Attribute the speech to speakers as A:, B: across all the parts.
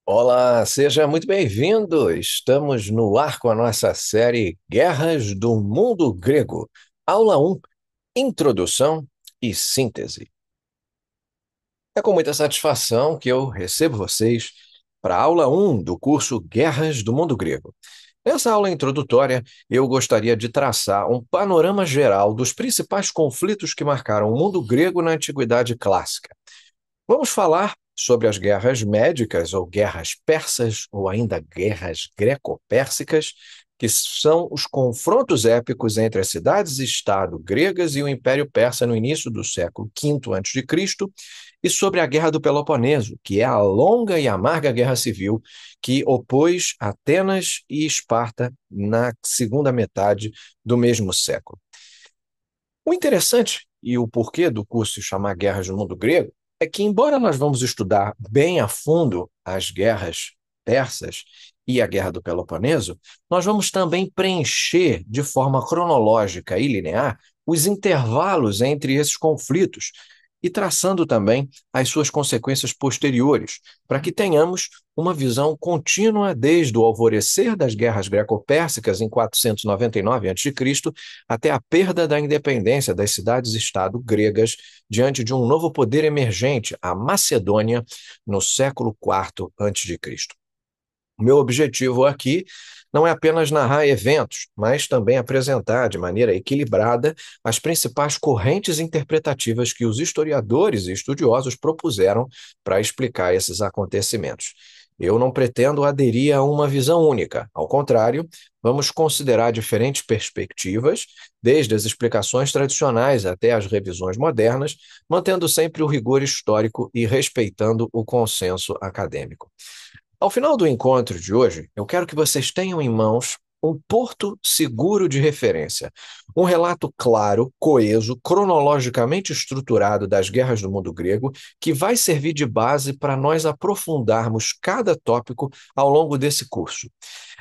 A: Olá, seja muito bem-vindo. Estamos no ar com a nossa série Guerras do Mundo Grego. Aula 1, Introdução e Síntese. É com muita satisfação que eu recebo vocês para a aula 1 do curso Guerras do Mundo Grego. Nessa aula introdutória, eu gostaria de traçar um panorama geral dos principais conflitos que marcaram o mundo grego na Antiguidade Clássica. Vamos falar sobre as guerras médicas ou guerras persas ou ainda guerras greco-pérsicas, que são os confrontos épicos entre as cidades-estado gregas e o Império Persa no início do século V a.C., e sobre a Guerra do Peloponeso, que é a longa e amarga guerra civil que opôs Atenas e Esparta na segunda metade do mesmo século. O interessante e o porquê do curso se chamar Guerras do Mundo Grego é que, embora nós vamos estudar bem a fundo as guerras persas e a Guerra do Peloponeso, nós vamos também preencher de forma cronológica e linear os intervalos entre esses conflitos e traçando também as suas consequências posteriores, para que tenhamos uma visão contínua desde o alvorecer das guerras greco-pérsicas em 499 a.C. até a perda da independência das cidades-estado gregas diante de um novo poder emergente, a Macedônia, no século IV a.C. O meu objetivo aqui não é apenas narrar eventos, mas também apresentar de maneira equilibrada as principais correntes interpretativas que os historiadores e estudiosos propuseram para explicar esses acontecimentos. Eu não pretendo aderir a uma visão única. Ao contrário, vamos considerar diferentes perspectivas, desde as explicações tradicionais até as revisões modernas, mantendo sempre o rigor histórico e respeitando o consenso acadêmico. Ao final do encontro de hoje, eu quero que vocês tenham em mãos um porto seguro de referência, um relato claro, coeso, cronologicamente estruturado das guerras do mundo grego, que vai servir de base para nós aprofundarmos cada tópico ao longo desse curso.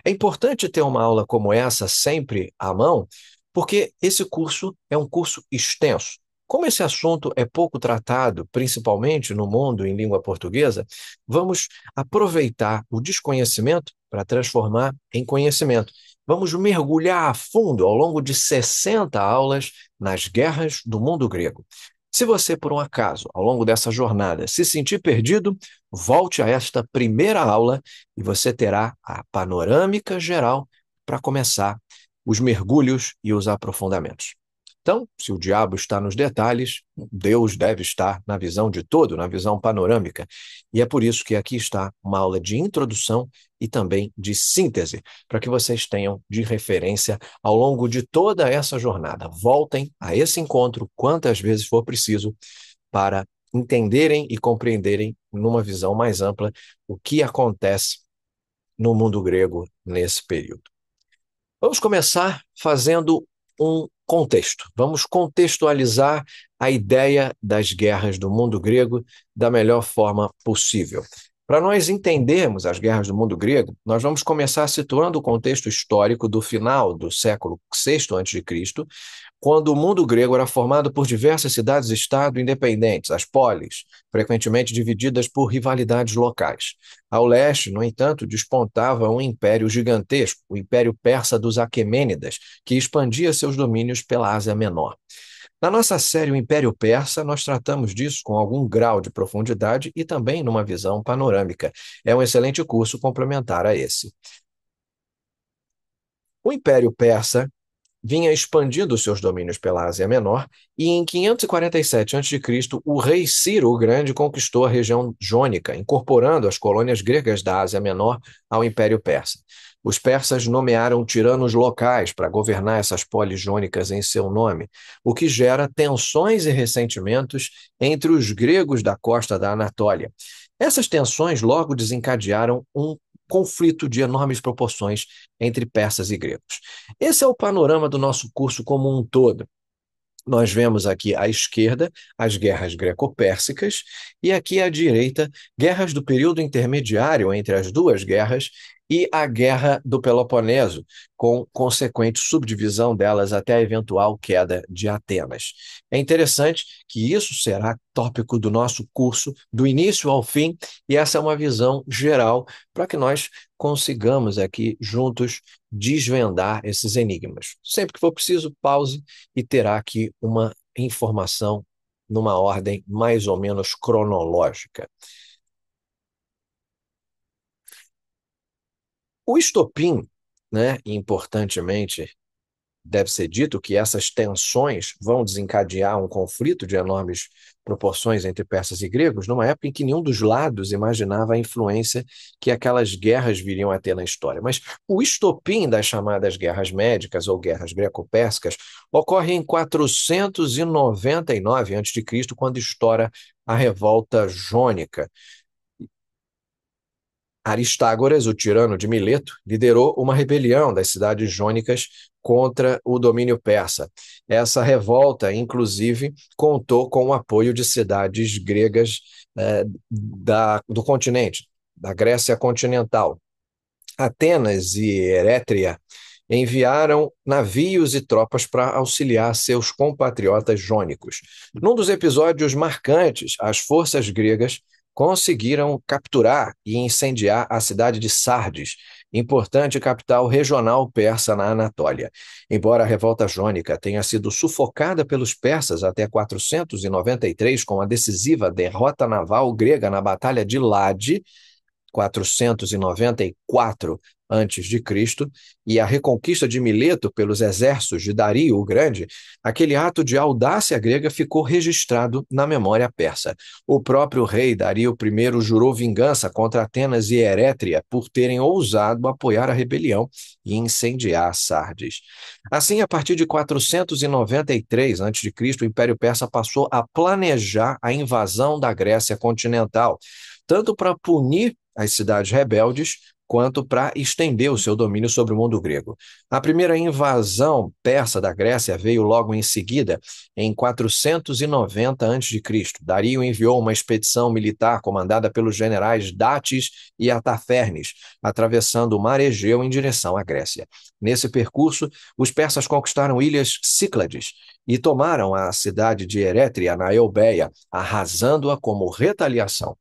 A: É importante ter uma aula como essa sempre à mão, porque esse curso é um curso extenso. Como esse assunto é pouco tratado, principalmente no mundo em língua portuguesa, vamos aproveitar o desconhecimento para transformar em conhecimento. Vamos mergulhar a fundo ao longo de 60 aulas nas guerras do mundo grego. Se você, por um acaso, ao longo dessa jornada, se sentir perdido, volte a esta primeira aula e você terá a panorâmica geral para começar os mergulhos e os aprofundamentos. Então, se o diabo está nos detalhes, Deus deve estar na visão de todo, na visão panorâmica. E é por isso que aqui está uma aula de introdução e também de síntese, para que vocês tenham de referência ao longo de toda essa jornada. Voltem a esse encontro quantas vezes for preciso para entenderem e compreenderem, numa visão mais ampla, o que acontece no mundo grego nesse período. Vamos começar fazendo um contexto. Vamos contextualizar a ideia das guerras do mundo grego da melhor forma possível. Para nós entendermos as guerras do mundo grego, nós vamos começar situando o contexto histórico do final do século VI a.C., quando o mundo grego era formado por diversas cidades-estado independentes, as polis, frequentemente divididas por rivalidades locais. Ao leste, no entanto, despontava um império gigantesco, o Império Persa dos Aquemênidas, que expandia seus domínios pela Ásia Menor. Na nossa série O Império Persa, nós tratamos disso com algum grau de profundidade e também numa visão panorâmica. É um excelente curso complementar a esse. O Império Persa vinha expandindo seus domínios pela Ásia Menor, e em 547 a.C., o rei Ciro o Grande conquistou a região jônica, incorporando as colônias gregas da Ásia Menor ao Império Persa. Os persas nomearam tiranos locais para governar essas polis jônicas em seu nome, o que gera tensões e ressentimentos entre os gregos da costa da Anatólia. Essas tensões logo desencadearam um conflito de enormes proporções entre persas e gregos. Esse é o panorama do nosso curso como um todo. Nós vemos aqui à esquerda as guerras greco-pérsicas e aqui à direita guerras do período intermediário entre as duas guerras e a Guerra do Peloponeso, com consequente subdivisão delas até a eventual queda de Atenas. É interessante que isso será tópico do nosso curso, do início ao fim, e essa é uma visão geral para que nós consigamos aqui juntos desvendar esses enigmas. Sempre que for preciso, pause e terá aqui uma informação numa ordem mais ou menos cronológica. O estopim, né, importantemente, deve ser dito que essas tensões vão desencadear um conflito de enormes proporções entre persas e gregos, numa época em que nenhum dos lados imaginava a influência que aquelas guerras viriam a ter na história. Mas o estopim das chamadas guerras médicas ou guerras greco-persicas ocorre em 499 a.C., quando estoura a revolta jônica. Aristágoras, o tirano de Mileto, liderou uma rebelião das cidades jônicas contra o domínio persa. Essa revolta, inclusive, contou com o apoio de cidades gregas do continente, da Grécia continental. Atenas e Erétria enviaram navios e tropas para auxiliar seus compatriotas jônicos. Num dos episódios marcantes, as forças gregas conseguiram capturar e incendiar a cidade de Sardes, importante capital regional persa na Anatólia. Embora a revolta jônica tenha sido sufocada pelos persas até 493 com a decisiva derrota naval grega na Batalha de Lade, 494 a.C., e a reconquista de Mileto pelos exércitos de Dario o Grande, aquele ato de audácia grega ficou registrado na memória persa. O próprio rei Dario I jurou vingança contra Atenas e Erétria por terem ousado apoiar a rebelião e incendiar Sardes. Assim, a partir de 493 a.C., o Império Persa passou a planejar a invasão da Grécia continental, tanto para punir as cidades rebeldes, quanto para estender o seu domínio sobre o mundo grego. A primeira invasão persa da Grécia veio logo em seguida, em 490 a.C. Dario enviou uma expedição militar comandada pelos generais Datis e Atafernes, atravessando o mar Egeu em direção à Grécia. Nesse percurso, os persas conquistaram ilhas Cíclades e tomaram a cidade de Erétria, na Eubéia, arrasando-a como retaliação.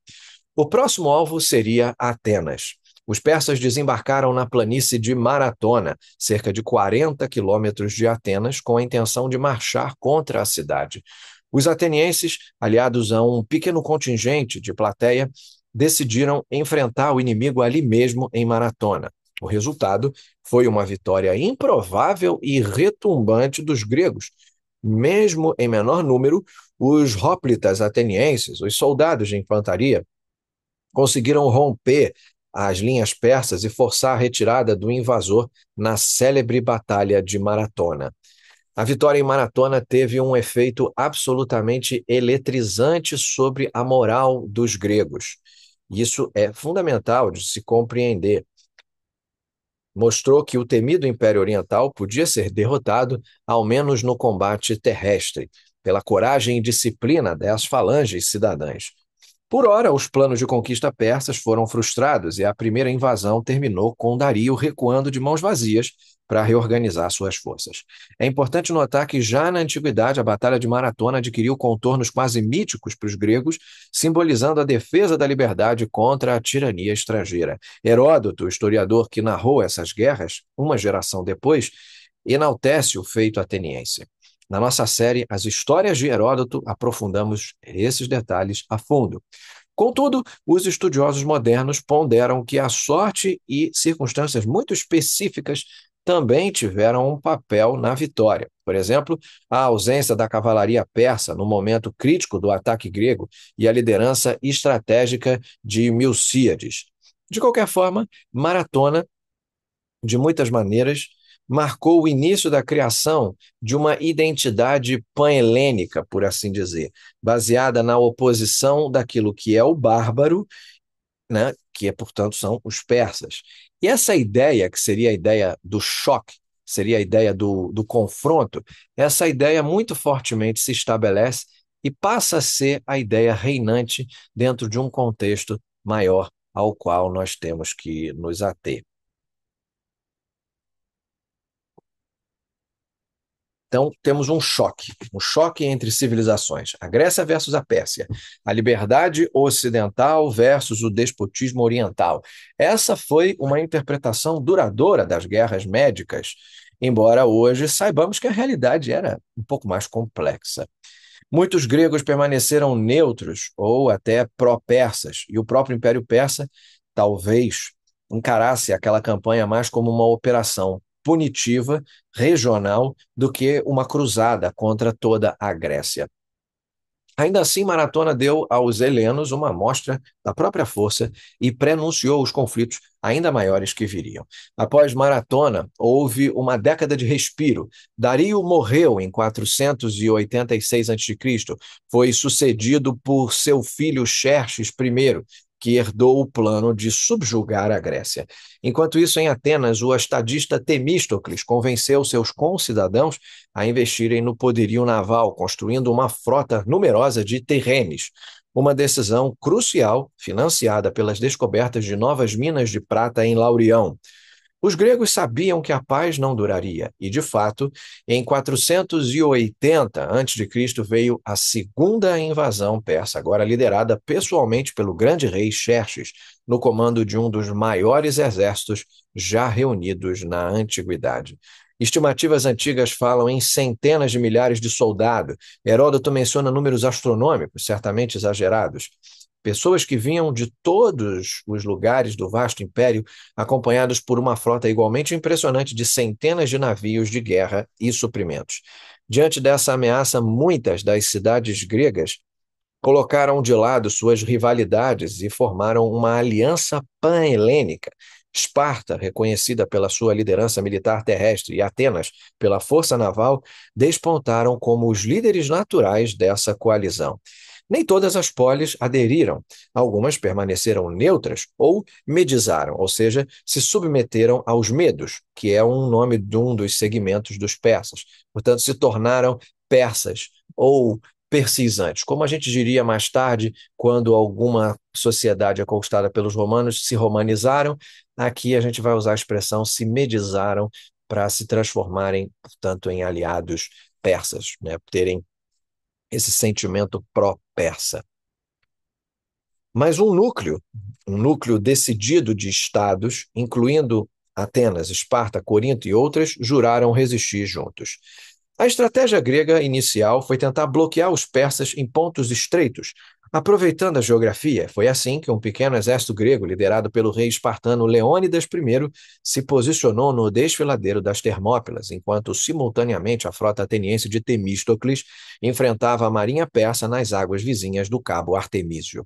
A: O próximo alvo seria Atenas. Os persas desembarcaram na planície de Maratona, cerca de 40 quilômetros de Atenas, com a intenção de marchar contra a cidade. Os atenienses, aliados a um pequeno contingente de plateia, decidiram enfrentar o inimigo ali mesmo em Maratona. O resultado foi uma vitória improvável e retumbante dos gregos. Mesmo em menor número, os hoplitas atenienses, os soldados de infantaria, conseguiram romper as linhas persas e forçar a retirada do invasor na célebre Batalha de Maratona. A vitória em Maratona teve um efeito absolutamente eletrizante sobre a moral dos gregos. Isso é fundamental de se compreender. Mostrou que o temido Império Oriental podia ser derrotado, ao menos no combate terrestre, pela coragem e disciplina das falanges cidadãs. Por ora, os planos de conquista persas foram frustrados e a primeira invasão terminou com Dario recuando de mãos vazias para reorganizar suas forças. É importante notar que já na antiguidade a Batalha de Maratona adquiriu contornos quase míticos para os gregos, simbolizando a defesa da liberdade contra a tirania estrangeira. Heródoto, o historiador que narrou essas guerras, uma geração depois, enaltece o feito ateniense. Na nossa série As Histórias de Heródoto, aprofundamos esses detalhes a fundo. Contudo, os estudiosos modernos ponderam que a sorte e circunstâncias muito específicas também tiveram um papel na vitória. Por exemplo, a ausência da cavalaria persa no momento crítico do ataque grego e a liderança estratégica de Milcíades. De qualquer forma, Maratona, de muitas maneiras, marcou o início da criação de uma identidade pan-helênica, por assim dizer, baseada na oposição daquilo que é o bárbaro, né, que, portanto, são os persas. E essa ideia, que seria a ideia do choque, seria a ideia do confronto, essa ideia muito fortemente se estabelece e passa a ser a ideia reinante dentro de um contexto maior ao qual nós temos que nos ater. Então, temos um choque entre civilizações, a Grécia versus a Pérsia, a liberdade ocidental versus o despotismo oriental. Essa foi uma interpretação duradoura das guerras médicas, embora hoje saibamos que a realidade era um pouco mais complexa. Muitos gregos permaneceram neutros ou até pró-persas, e o próprio Império Persa talvez encarasse aquela campanha mais como uma operação punitiva, regional, do que uma cruzada contra toda a Grécia. Ainda assim, Maratona deu aos helenos uma amostra da própria força e prenunciou os conflitos ainda maiores que viriam. Após Maratona, houve uma década de respiro. Dario morreu em 486 a.C., foi sucedido por seu filho Xerxes I, que herdou o plano de subjugar a Grécia. Enquanto isso, em Atenas, o estadista Temístocles convenceu seus concidadãos a investirem no poderio naval, construindo uma frota numerosa de terremes, uma decisão crucial financiada pelas descobertas de novas minas de prata em Laurião. Os gregos sabiam que a paz não duraria, e, de fato, em 480 a.C. veio a segunda invasão persa, agora liderada pessoalmente pelo grande rei Xerxes, no comando de um dos maiores exércitos já reunidos na antiguidade. Estimativas antigas falam em centenas de milhares de soldados. Heródoto menciona números astronômicos, certamente exagerados. Pessoas que vinham de todos os lugares do vasto império, acompanhados por uma frota igualmente impressionante de centenas de navios de guerra e suprimentos. Diante dessa ameaça, muitas das cidades gregas colocaram de lado suas rivalidades e formaram uma aliança pan-helênica. Esparta, reconhecida pela sua liderança militar terrestre, e Atenas, pela força naval, despontaram como os líderes naturais dessa coalizão. Nem todas as polis aderiram. Algumas permaneceram neutras ou medizaram, ou seja, se submeteram aos medos, que é um nome de um dos segmentos dos persas. Portanto, se tornaram persas ou persisantes. Como a gente diria mais tarde, quando alguma sociedade é conquistada pelos romanos, se romanizaram, aqui a gente vai usar a expressão se medizaram para se transformarem, portanto, em aliados persas, né? Terem esse sentimento pró-persa. Mas um núcleo decidido de estados, incluindo Atenas, Esparta, Corinto e outras, juraram resistir juntos. A estratégia grega inicial foi tentar bloquear os persas em pontos estreitos, aproveitando a geografia. Foi assim que um pequeno exército grego, liderado pelo rei espartano Leônidas I, se posicionou no desfiladeiro das Termópilas, enquanto simultaneamente a frota ateniense de Temístocles enfrentava a marinha persa nas águas vizinhas do Cabo Artemísio.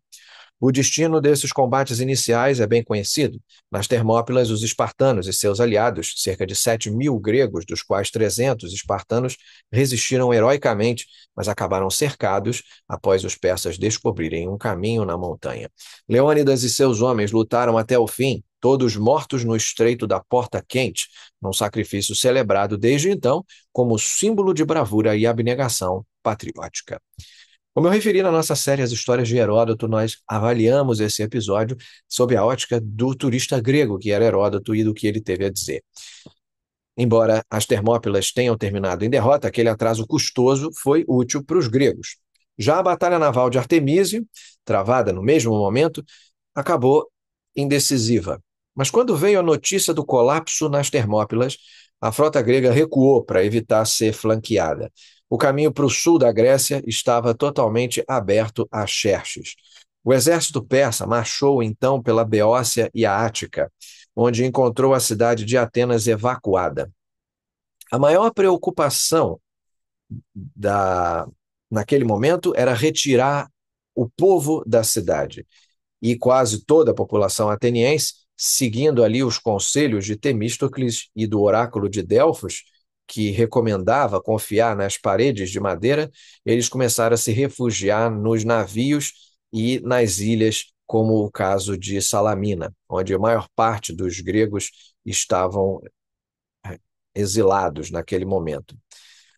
A: O destino desses combates iniciais é bem conhecido. Nas Termópilas, os espartanos e seus aliados, cerca de 7.000 gregos, dos quais 300 espartanos, resistiram heroicamente, mas acabaram cercados após os persas descobrirem um caminho na montanha. Leônidas e seus homens lutaram até o fim, todos mortos no Estreito da Porta Quente, num sacrifício celebrado desde então como símbolo de bravura e abnegação patriótica. Como eu referi na nossa série As Histórias de Heródoto, nós avaliamos esse episódio sob a ótica do turista grego, que era Heródoto, e do que ele teve a dizer. Embora as Termópilas tenham terminado em derrota, aquele atraso custoso foi útil para os gregos. Já a Batalha Naval de Artemísio, travada no mesmo momento, acabou indecisiva. Mas quando veio a notícia do colapso nas Termópilas, a frota grega recuou para evitar ser flanqueada. O caminho para o sul da Grécia estava totalmente aberto a Xerxes. O exército persa marchou então pela Beócia e a Ática, onde encontrou a cidade de Atenas evacuada. A maior preocupação naquele momento era retirar o povo da cidade. E quase toda a população ateniense, seguindo ali os conselhos de Temístocles e do oráculo de Delfos, que recomendava confiar nas paredes de madeira, eles começaram a se refugiar nos navios e nas ilhas, como o caso de Salamina, onde a maior parte dos gregos estavam exilados naquele momento.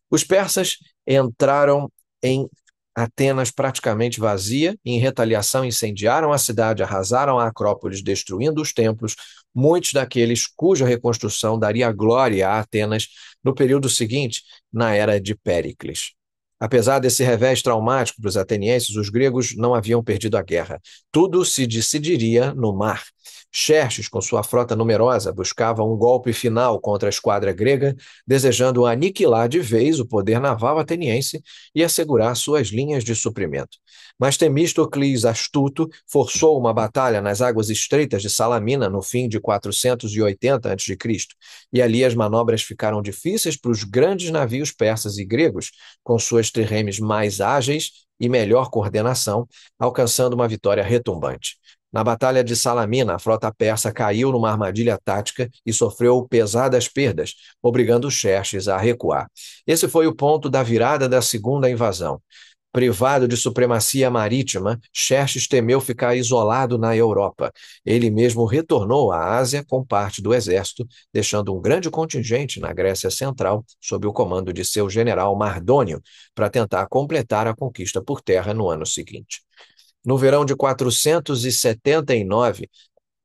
A: Os persas entraram em Atenas praticamente vazia, e em retaliação incendiaram a cidade, arrasaram a Acrópolis, destruindo os templos, muitos daqueles cuja reconstrução daria glória a Atenas no período seguinte, na era de Péricles. Apesar desse revés traumático para os atenienses, os gregos não haviam perdido a guerra. Tudo se decidiria no mar. Xerxes, com sua frota numerosa, buscava um golpe final contra a esquadra grega, desejando aniquilar de vez o poder naval ateniense e assegurar suas linhas de suprimento. Mas Temístocles, astuto, forçou uma batalha nas águas estreitas de Salamina no fim de 480 a.C., e ali as manobras ficaram difíceis para os grandes navios persas e gregos, com suas triremes mais ágeis e melhor coordenação, alcançando uma vitória retumbante. Na Batalha de Salamina, a frota persa caiu numa armadilha tática e sofreu pesadas perdas, obrigando Xerxes a recuar. Esse foi o ponto da virada da segunda invasão. Privado de supremacia marítima, Xerxes temeu ficar isolado na Europa. Ele mesmo retornou à Ásia com parte do exército, deixando um grande contingente na Grécia Central, sob o comando de seu general Mardônio, para tentar completar a conquista por terra no ano seguinte. No verão de 479,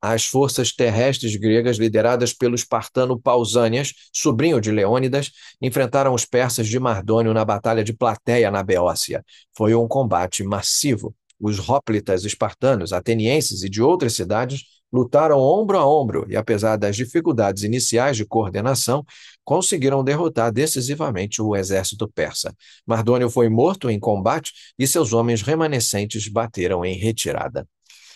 A: as forças terrestres gregas, lideradas pelo espartano Pausânias, sobrinho de Leônidas, enfrentaram os persas de Mardônio na Batalha de Plateia, na Beócia. Foi um combate massivo. Os hóplitas espartanos, atenienses e de outras cidades lutaram ombro a ombro e, apesar das dificuldades iniciais de coordenação, conseguiram derrotar decisivamente o exército persa. Mardônio foi morto em combate e seus homens remanescentes bateram em retirada.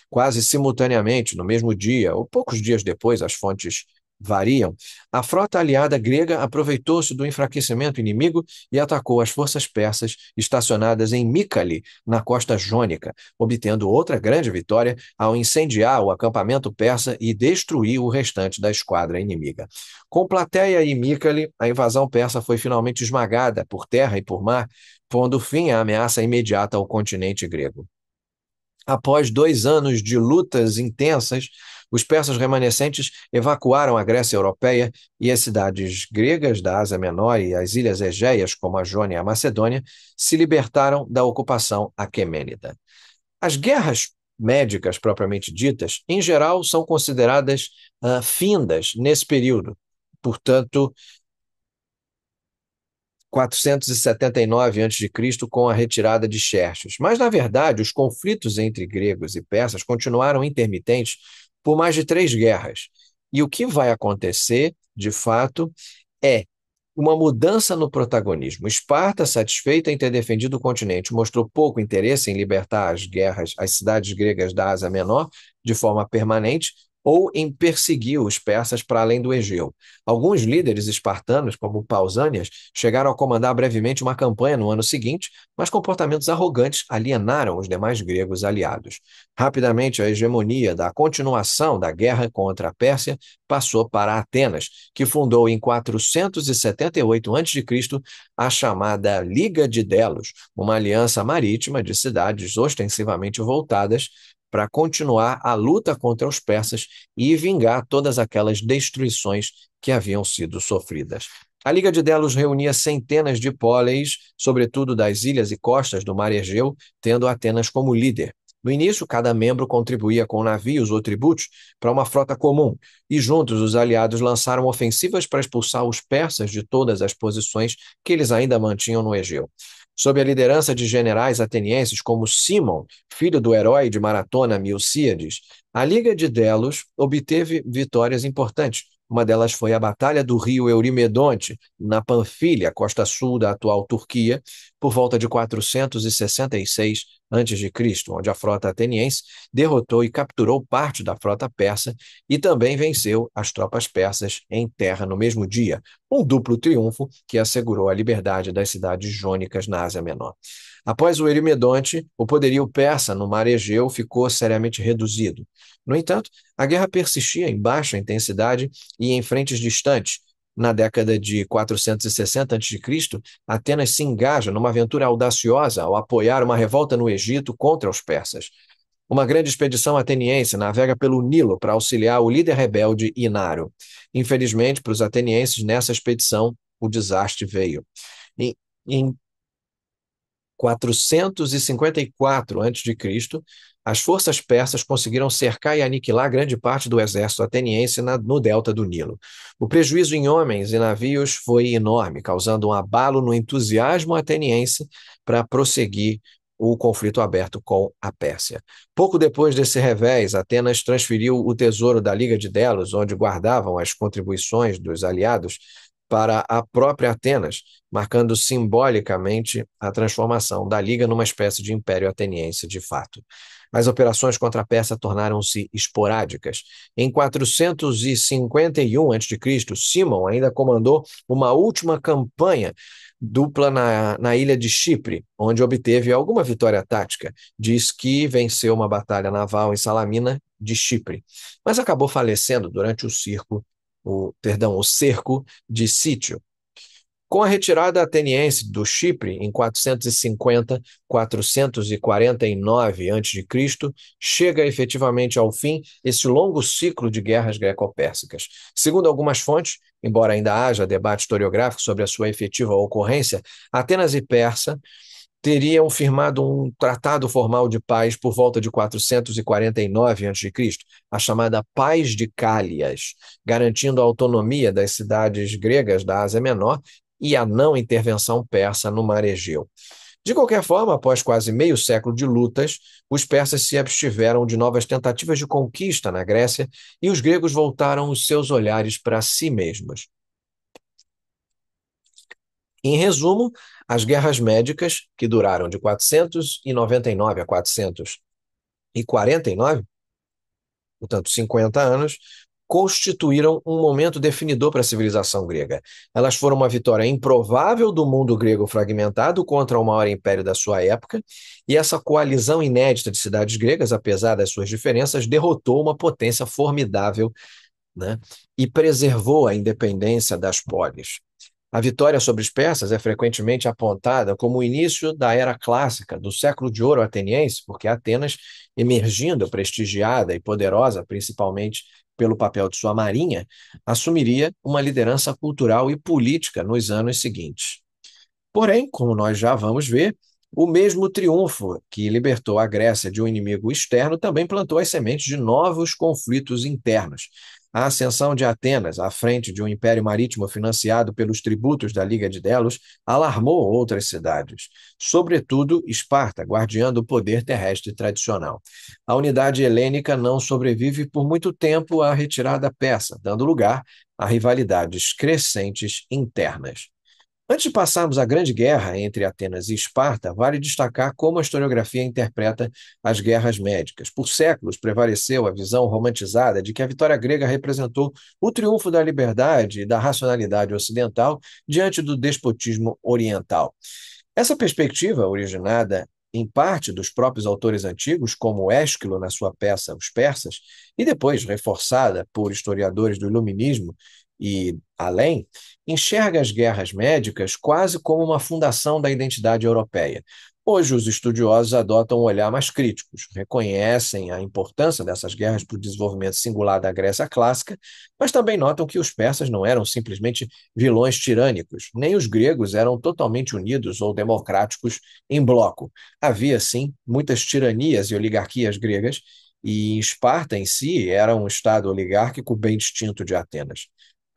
A: Quase simultaneamente, no mesmo dia, ou poucos dias depois, as fontes variam, a frota aliada grega aproveitou-se do enfraquecimento inimigo e atacou as forças persas estacionadas em Mícale, na costa jônica, obtendo outra grande vitória ao incendiar o acampamento persa e destruir o restante da esquadra inimiga. Com Plateia e Mícale, a invasão persa foi finalmente esmagada por terra e por mar, pondo fim à ameaça imediata ao continente grego. Após 2 anos de lutas intensas, os persas remanescentes evacuaram a Grécia europeia e as cidades gregas da Ásia Menor e as ilhas Egeias, como a Jônia e a Macedônia, se libertaram da ocupação aquemênida. As guerras médicas propriamente ditas, em geral, são consideradas findas nesse período. Portanto, 479 a.C., com a retirada de Xerxes. Mas, na verdade, os conflitos entre gregos e persas continuaram intermitentes por mais de 3 guerras. E o que vai acontecer, de fato, é uma mudança no protagonismo. Esparta, satisfeita em ter defendido o continente, mostrou pouco interesse em libertar as cidades gregas da Ásia Menor de forma permanente, ou em perseguir os persas para além do Egeu. Alguns líderes espartanos, como Pausânias, chegaram a comandar brevemente uma campanha no ano seguinte, mas comportamentos arrogantes alienaram os demais gregos aliados. Rapidamente, a hegemonia da continuação da guerra contra a Pérsia passou para Atenas, que fundou em 478 a.C. a chamada Liga de Delos, uma aliança marítima de cidades ostensivamente voltadas para continuar a luta contra os persas e vingar todas aquelas destruições que haviam sido sofridas. A Liga de Delos reunia centenas de póleis, sobretudo das ilhas e costas do Mar Egeu, tendo Atenas como líder. No início, cada membro contribuía com navios ou tributos para uma frota comum, e juntos os aliados lançaram ofensivas para expulsar os persas de todas as posições que eles ainda mantinham no Egeu. Sob a liderança de generais atenienses como Cimon, filho do herói de maratona Milcíades, a Liga de Delos obteve vitórias importantes. Uma delas foi a Batalha do Rio Eurimedonte, na Panfilha, costa sul da atual Turquia, por volta de 466 a.C., onde a frota ateniense derrotou e capturou parte da frota persa e também venceu as tropas persas em terra no mesmo dia, um duplo triunfo que assegurou a liberdade das cidades jônicas na Ásia Menor. Após o Eurimedonte, o poderio persa no Mar Egeu ficou seriamente reduzido. No entanto, a guerra persistia em baixa intensidade e em frentes distantes. Na década de 460 a.C., Atenas se engaja numa aventura audaciosa ao apoiar uma revolta no Egito contra os persas. Uma grande expedição ateniense navega pelo Nilo para auxiliar o líder rebelde Inaro. Infelizmente, para os atenienses, nessa expedição, o desastre veio. Em 454 a.C., as forças persas conseguiram cercar e aniquilar grande parte do exército ateniense no delta do Nilo. O prejuízo em homens e navios foi enorme, causando um abalo no entusiasmo ateniense para prosseguir o conflito aberto com a Pérsia. Pouco depois desse revés, Atenas transferiu o tesouro da Liga de Delos, onde guardavam as contribuições dos aliados, para a própria Atenas, marcando simbolicamente a transformação da Liga numa espécie de império ateniense de fato. As operações contra a Pérsia tornaram-se esporádicas. Em 451 a.C., Cimon ainda comandou uma última campanha dupla na ilha de Chipre, onde obteve alguma vitória tática. Diz que venceu uma batalha naval em Salamina de Chipre, mas acabou falecendo durante o cerco de Sítio. Com a retirada ateniense do Chipre em 450, 449 a.C., chega efetivamente ao fim esse longo ciclo de guerras greco-pérsicas. Segundo algumas fontes, embora ainda haja debate historiográfico sobre a sua efetiva ocorrência, Atenas e Pérsia teriam firmado um tratado formal de paz por volta de 449 a.C., a chamada Paz de Cálias, garantindo a autonomia das cidades gregas da Ásia Menor e a não intervenção persa no Mar Egeu. De qualquer forma, após quase meio século de lutas, os persas se abstiveram de novas tentativas de conquista na Grécia e os gregos voltaram os seus olhares para si mesmos. Em resumo, as guerras médicas, que duraram de 499 a 449, portanto 50 anos, constituíram um momento definidor para a civilização grega. Elas foram uma vitória improvável do mundo grego fragmentado contra o maior império da sua época, e essa coalizão inédita de cidades gregas, apesar das suas diferenças, derrotou uma potência formidável, né, e preservou a independência das polis. A vitória sobre os persas é frequentemente apontada como o início da era clássica, do século de ouro ateniense, porque Atenas, emergindo prestigiada e poderosa, principalmente pelo papel de sua marinha, assumiria uma liderança cultural e política nos anos seguintes. Porém, como nós já vamos ver, o mesmo triunfo que libertou a Grécia de um inimigo externo também plantou as sementes de novos conflitos internos. A ascensão de Atenas à frente de um império marítimo financiado pelos tributos da Liga de Delos alarmou outras cidades, sobretudo Esparta, guardiã do poder terrestre tradicional. A unidade helênica não sobrevive por muito tempo à retirada persa, dando lugar a rivalidades crescentes internas. Antes de passarmos à grande guerra entre Atenas e Esparta, vale destacar como a historiografia interpreta as guerras médicas. Por séculos prevaleceu a visão romantizada de que a vitória grega representou o triunfo da liberdade e da racionalidade ocidental diante do despotismo oriental. Essa perspectiva, originada em parte dos próprios autores antigos, como Ésquilo na sua peça Os Persas, e depois reforçada por historiadores do Iluminismo e além, enxerga as guerras médicas quase como uma fundação da identidade europeia. Hoje, os estudiosos adotam um olhar mais crítico, reconhecem a importância dessas guerras para o desenvolvimento singular da Grécia clássica, mas também notam que os persas não eram simplesmente vilões tirânicos, nem os gregos eram totalmente unidos ou democráticos em bloco. Havia, sim, muitas tiranias e oligarquias gregas, e Esparta em si era um estado oligárquico bem distinto de Atenas.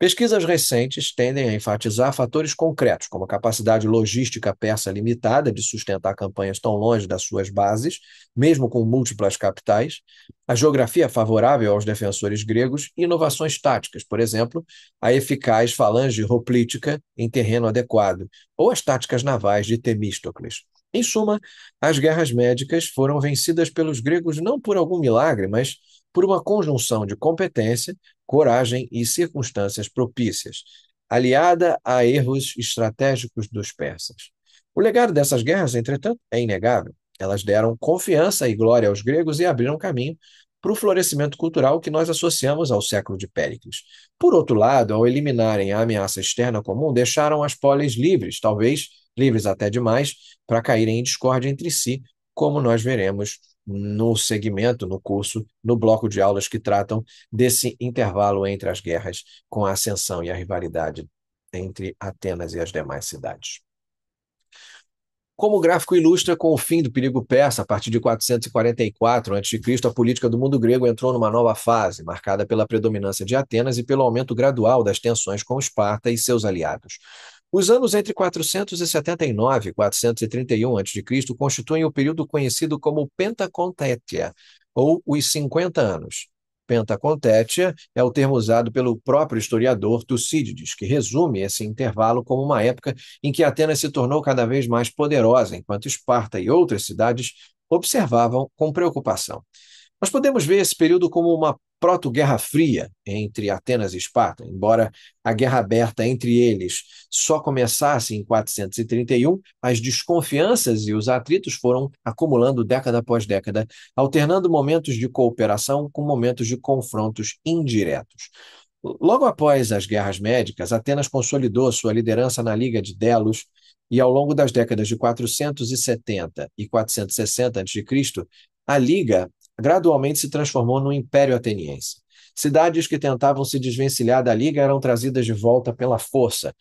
A: Pesquisas recentes tendem a enfatizar fatores concretos, como a capacidade logística persa limitada de sustentar campanhas tão longe das suas bases, mesmo com múltiplas capitais, a geografia favorável aos defensores gregos e inovações táticas, por exemplo, a eficaz falange hoplítica em terreno adequado, ou as táticas navais de Temístocles. Em suma, as guerras médicas foram vencidas pelos gregos não por algum milagre, mas por uma conjunção de competência, coragem e circunstâncias propícias, aliada a erros estratégicos dos persas. O legado dessas guerras, entretanto, é inegável. Elas deram confiança e glória aos gregos e abriram caminho para o florescimento cultural que nós associamos ao século de Péricles. Por outro lado, ao eliminarem a ameaça externa comum, deixaram as polis livres, talvez livres até demais, para caírem em discórdia entre si, como nós veremos no segmento, no curso, no bloco de aulas que tratam desse intervalo entre as guerras, com a ascensão e a rivalidade entre Atenas e as demais cidades. Como o gráfico ilustra, com o fim do perigo persa, a partir de 444 a.C., a política do mundo grego entrou numa nova fase, marcada pela predominância de Atenas e pelo aumento gradual das tensões com Esparta e seus aliados. Os anos entre 479 e 431 a.C. constituem o período conhecido como Pentacontétia, ou os 50 anos. Pentacontétia é o termo usado pelo próprio historiador Tucídides, que resume esse intervalo como uma época em que Atenas se tornou cada vez mais poderosa, enquanto Esparta e outras cidades observavam com preocupação. Nós podemos ver esse período como uma proto-guerra fria entre Atenas e Esparta, embora a guerra aberta entre eles só começasse em 431, as desconfianças e os atritos foram acumulando década após década, alternando momentos de cooperação com momentos de confrontos indiretos. Logo após as guerras médicas, Atenas consolidou sua liderança na Liga de Delos e, ao longo das décadas de 470 e 460 a.C., a Liga gradualmente se transformou no Império Ateniense. Cidades que tentavam se desvencilhar da Liga eram trazidas de volta pela força,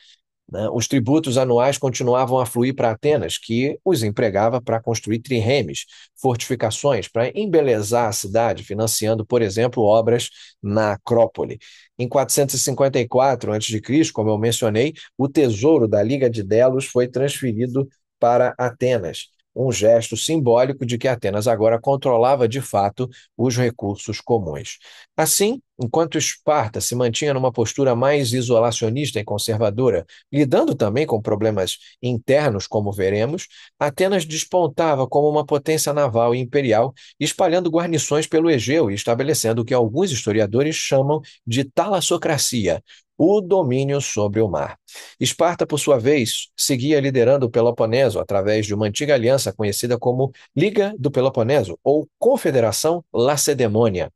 A: né? Os tributos anuais continuavam a fluir para Atenas, que os empregava para construir triremes, fortificações, para embelezar a cidade, financiando, por exemplo, obras na Acrópole. Em 454 a.C., como eu mencionei, o tesouro da Liga de Delos foi transferido para Atenas, um gesto simbólico de que Atenas agora controlava de fato os recursos comuns. Assim, enquanto Esparta se mantinha numa postura mais isolacionista e conservadora, lidando também com problemas internos, como veremos, Atenas despontava como uma potência naval e imperial, espalhando guarnições pelo Egeu e estabelecendo o que alguns historiadores chamam de talassocracia, o domínio sobre o mar. Esparta, por sua vez, seguia liderando o Peloponeso através de uma antiga aliança conhecida como Liga do Peloponeso, ou Confederação Lacedemônia.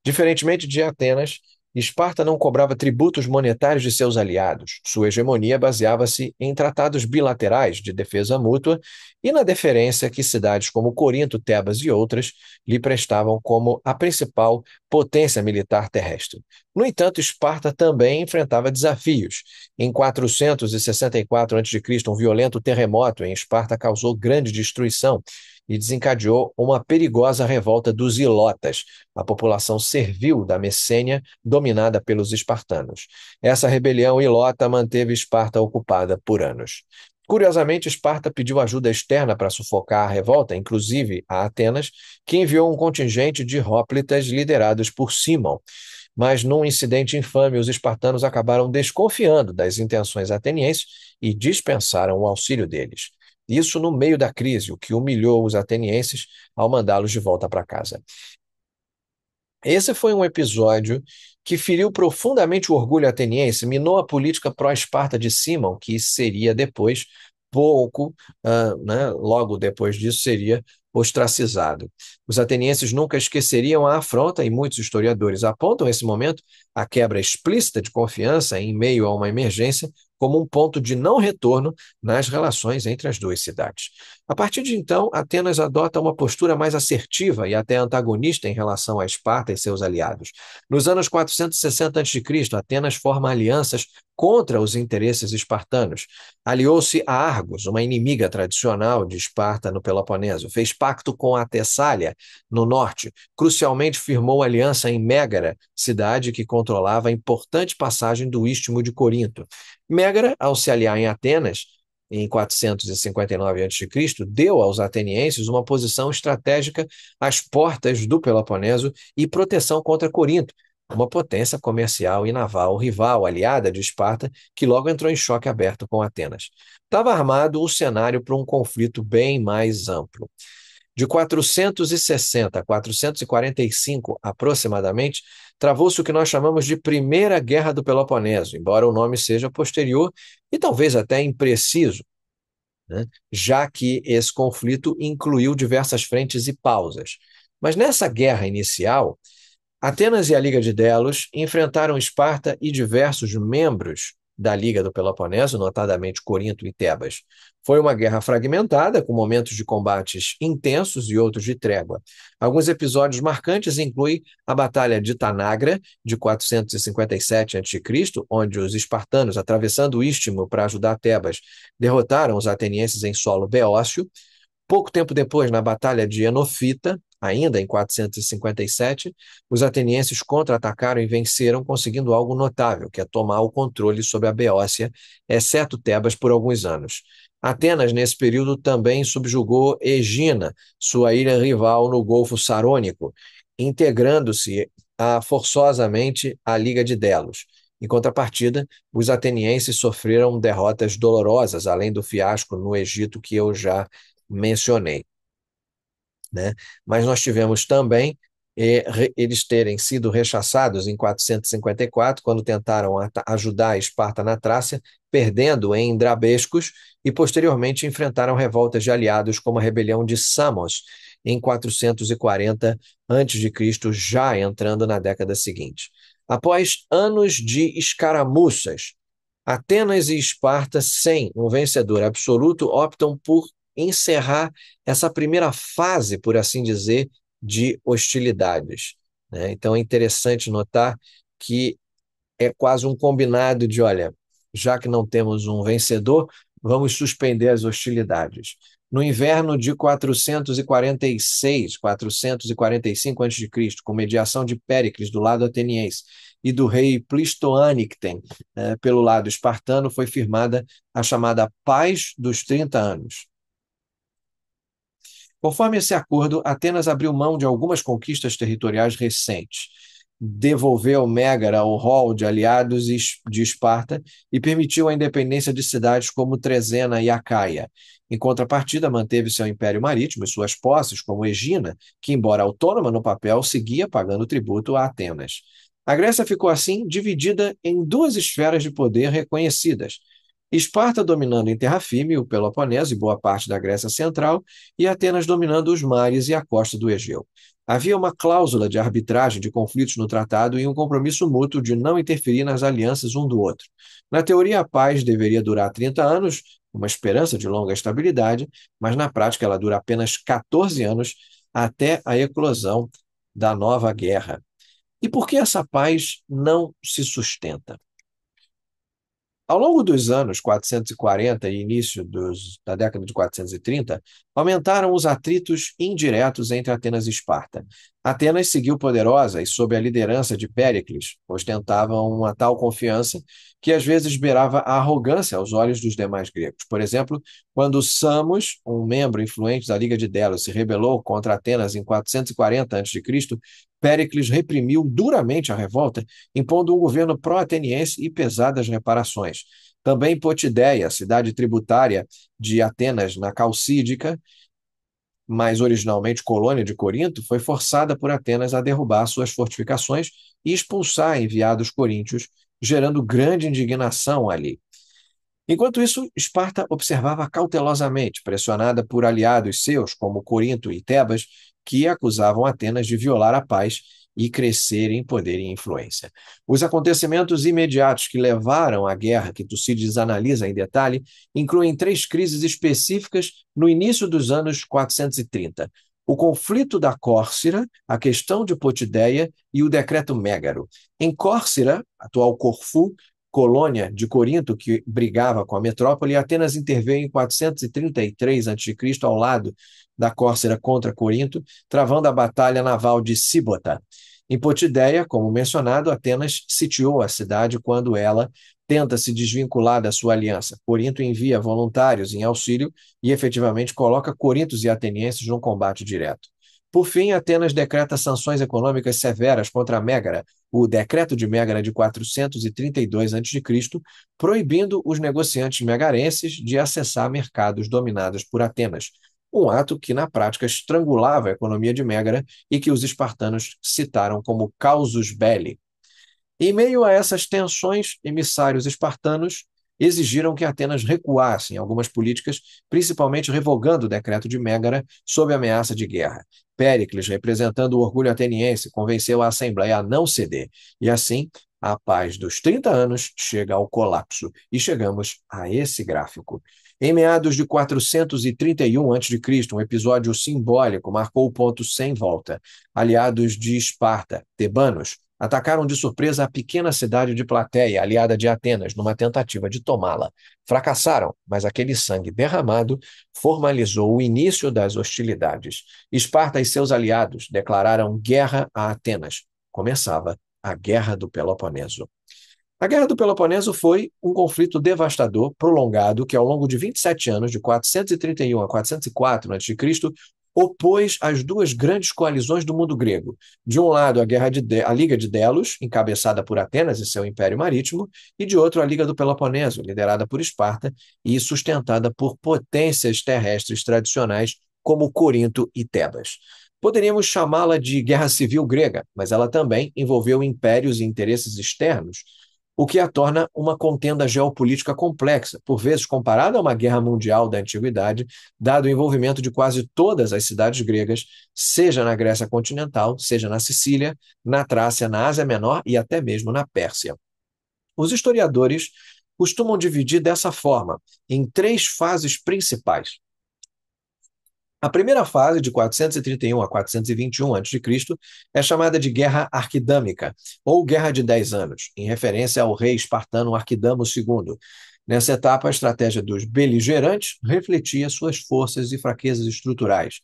A: Diferentemente de Atenas, Esparta não cobrava tributos monetários de seus aliados. Sua hegemonia baseava-se em tratados bilaterais de defesa mútua e na deferência que cidades como Corinto, Tebas e outras lhe prestavam como a principal potência militar terrestre. No entanto, Esparta também enfrentava desafios. Em 464 a.C., um violento terremoto em Esparta causou grande destruição e desencadeou uma perigosa revolta dos ilotas, a população servil da Messênia, dominada pelos espartanos. Essa rebelião ilota manteve Esparta ocupada por anos. Curiosamente, Esparta pediu ajuda externa para sufocar a revolta, inclusive a Atenas, que enviou um contingente de hoplitas liderados por Cimon. Mas, num incidente infame, os espartanos acabaram desconfiando das intenções atenienses e dispensaram o auxílio deles. Isso no meio da crise, o que humilhou os atenienses ao mandá-los de volta para casa. Esse foi um episódio que feriu profundamente o orgulho ateniense, minou a política pró-Esparta de Cimon, que seria depois, logo depois disso, seria ostracizado. Os atenienses nunca esqueceriam a afronta, e muitos historiadores apontam esse momento, a quebra explícita de confiança em meio a uma emergência, como um ponto de não retorno nas relações entre as duas cidades. A partir de então, Atenas adota uma postura mais assertiva e até antagonista em relação a Esparta e seus aliados. Nos anos 460 a.C., Atenas forma alianças contra os interesses espartanos. Aliou-se a Argos, uma inimiga tradicional de Esparta no Peloponeso. Fez pacto com a Tessália, no norte. Crucialmente, firmou aliança em Mégara, cidade que controlava a importante passagem do Istmo de Corinto. Mégara, ao se aliar em Atenas, em 459 a.C., deu aos atenienses uma posição estratégica às portas do Peloponeso e proteção contra Corinto, uma potência comercial e naval rival, aliada de Esparta, que logo entrou em choque aberto com Atenas. Estava armado o cenário para um conflito bem mais amplo. De 460 a 445, aproximadamente, travou-se o que nós chamamos de Primeira Guerra do Peloponeso, embora o nome seja posterior e talvez até impreciso, né? Já que esse conflito incluiu diversas frentes e pausas. Mas nessa guerra inicial, Atenas e a Liga de Delos enfrentaram Esparta e diversos membros da Liga do Peloponeso, notadamente Corinto e Tebas. Foi uma guerra fragmentada, com momentos de combates intensos e outros de trégua. Alguns episódios marcantes incluem a Batalha de Tanagra, de 457 a.C., onde os espartanos, atravessando o istmo para ajudar Tebas, derrotaram os atenienses em solo beócio. Pouco tempo depois, na Batalha de Enofita, ainda em 457, os atenienses contra-atacaram e venceram, conseguindo algo notável, que é tomar o controle sobre a Beócia, exceto Tebas, por alguns anos. Atenas, nesse período, também subjugou Egina, sua ilha rival no Golfo Sarônico, integrando-se forçosamente à Liga de Delos. Em contrapartida, os atenienses sofreram derrotas dolorosas, além do fiasco no Egito que eu já mencionei, né? Mas nós tivemos também eles terem sido rechaçados em 454, quando tentaram ajudar a Esparta na Trácia, perdendo em Drabescos, e posteriormente enfrentaram revoltas de aliados, como a rebelião de Samos, em 440 a.C., já entrando na década seguinte. Após anos de escaramuças, Atenas e Esparta, sem um vencedor absoluto, optam por encerrar essa primeira fase, por assim dizer, de hostilidades, né? Então é interessante notar que é quase um combinado de, olha, já que não temos um vencedor, vamos suspender as hostilidades. No inverno de 446, 445 a.C., com mediação de Péricles do lado ateniense e do rei Plistoanicten pelo lado espartano, foi firmada a chamada Paz dos 30 Anos. Conforme esse acordo, Atenas abriu mão de algumas conquistas territoriais recentes, devolveu Mégara ao rol de aliados de Esparta e permitiu a independência de cidades como Trezena e Acaia. Em contrapartida, manteve seu império marítimo e suas posses, como Egina, que, embora autônoma no papel, seguia pagando tributo a Atenas. A Grécia ficou assim dividida em duas esferas de poder reconhecidas: Esparta dominando em terra firme o Peloponeso e boa parte da Grécia Central, e Atenas dominando os mares e a costa do Egeu. Havia uma cláusula de arbitragem de conflitos no tratado e um compromisso mútuo de não interferir nas alianças um do outro. Na teoria, a paz deveria durar 30 anos, uma esperança de longa estabilidade, mas na prática ela dura apenas 14 anos, até a eclosão da nova guerra. E por que essa paz não se sustenta? Ao longo dos anos 440 e início da década de 430, aumentaram os atritos indiretos entre Atenas e Esparta. Atenas seguiu poderosa e, sob a liderança de Péricles, ostentava uma tal confiança que às vezes beirava a arrogância aos olhos dos demais gregos. Por exemplo, quando Samos, um membro influente da Liga de Delos, se rebelou contra Atenas em 440 a.C., Péricles reprimiu duramente a revolta, impondo um governo pró-ateniense e pesadas reparações. Também Potideia, cidade tributária de Atenas na Calcídica, mas originalmente colônia de Corinto, foi forçada por Atenas a derrubar suas fortificações e expulsar enviados coríntios, gerando grande indignação ali. Enquanto isso, Esparta observava cautelosamente, pressionada por aliados seus, como Corinto e Tebas, que acusavam Atenas de violar a paz e crescer em poder e influência. Os acontecimentos imediatos que levaram à guerra, que Tucídides analisa em detalhe, incluem três crises específicas no início dos anos 430. O conflito da Córcira, a questão de Potideia e o decreto Mégaro. Em Córcira, atual Corfu, colônia de Corinto que brigava com a metrópole, Atenas interveio em 433 a.C. ao lado da Córcira contra Corinto, travando a batalha naval de Síbota. Em Potideia, como mencionado, Atenas sitiou a cidade quando ela tenta se desvincular da sua aliança. Corinto envia voluntários em auxílio e efetivamente coloca corintos e atenienses num combate direto. Por fim, Atenas decreta sanções econômicas severas contra a Mégara, o Decreto de Mégara de 432 a.C., proibindo os negociantes megarenses de acessar mercados dominados por Atenas, um ato que, na prática, estrangulava a economia de Mégara e que os espartanos citaram como causus belli. Em meio a essas tensões, emissários espartanos exigiram que Atenas recuasse em algumas políticas, principalmente revogando o decreto de Mégara sob ameaça de guerra. Péricles, representando o orgulho ateniense, convenceu a Assembleia a não ceder, e assim Após dos 30 anos, chega ao colapso. E chegamos a esse gráfico. Em meados de 431 a.C., um episódio simbólico marcou o ponto sem volta. Aliados de Esparta, tebanos, atacaram de surpresa a pequena cidade de Plateia, aliada de Atenas, numa tentativa de tomá-la. Fracassaram, mas aquele sangue derramado formalizou o início das hostilidades. Esparta e seus aliados declararam guerra a Atenas. Começava a Guerra do Peloponeso. A Guerra do Peloponeso foi um conflito devastador, prolongado, que ao longo de 27 anos, de 431 a 404 a.C., opôs as duas grandes coalizões do mundo grego. De um lado, a Liga de Delos, encabeçada por Atenas e seu império marítimo, e de outro, a Liga do Peloponeso, liderada por Esparta e sustentada por potências terrestres tradicionais como Corinto e Tebas. Poderíamos chamá-la de Guerra Civil Grega, mas ela também envolveu impérios e interesses externos, o que a torna uma contenda geopolítica complexa, por vezes comparada a uma guerra mundial da antiguidade, dado o envolvimento de quase todas as cidades gregas, seja na Grécia continental, seja na Sicília, na Trácia, na Ásia Menor e até mesmo na Pérsia. Os historiadores costumam dividir dessa forma, em três fases principais. A primeira fase, de 431 a 421 a.C., é chamada de Guerra Arquidâmica, ou Guerra de 10 anos, em referência ao rei espartano Arquidamo II. Nessa etapa, a estratégia dos beligerantes refletia suas forças e fraquezas estruturais.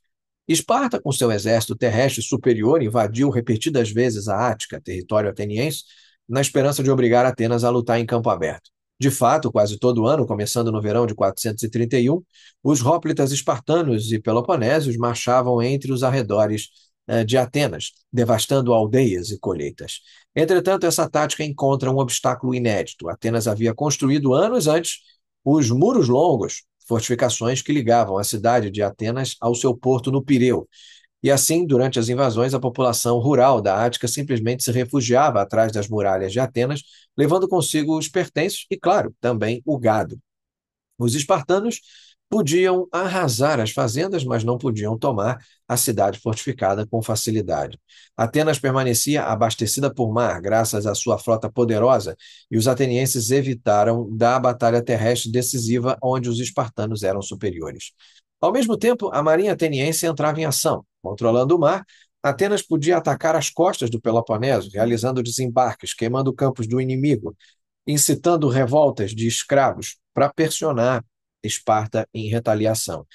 A: Esparta, com seu exército terrestre superior, invadiu repetidas vezes a Ática, território ateniense, na esperança de obrigar Atenas a lutar em campo aberto. De fato, quase todo ano, começando no verão de 431, os hóplitas espartanos e peloponésios marchavam entre os arredores de Atenas, devastando aldeias e colheitas. Entretanto, essa tática encontra um obstáculo inédito. Atenas havia construído anos antes os muros longos, fortificações que ligavam a cidade de Atenas ao seu porto no Pireu. E assim, durante as invasões, a população rural da Ática simplesmente se refugiava atrás das muralhas de Atenas, levando consigo os pertences e, claro, também o gado. Os espartanos podiam arrasar as fazendas, mas não podiam tomar a cidade fortificada com facilidade. Atenas permanecia abastecida por mar, graças à sua frota poderosa, e os atenienses evitaram da batalha terrestre decisiva, onde os espartanos eram superiores. Ao mesmo tempo, a marinha ateniense entrava em ação. Controlando o mar, Atenas podia atacar as costas do Peloponeso, realizando desembarques, queimando campos do inimigo, incitando revoltas de escravos para pressionar Esparta em retaliação.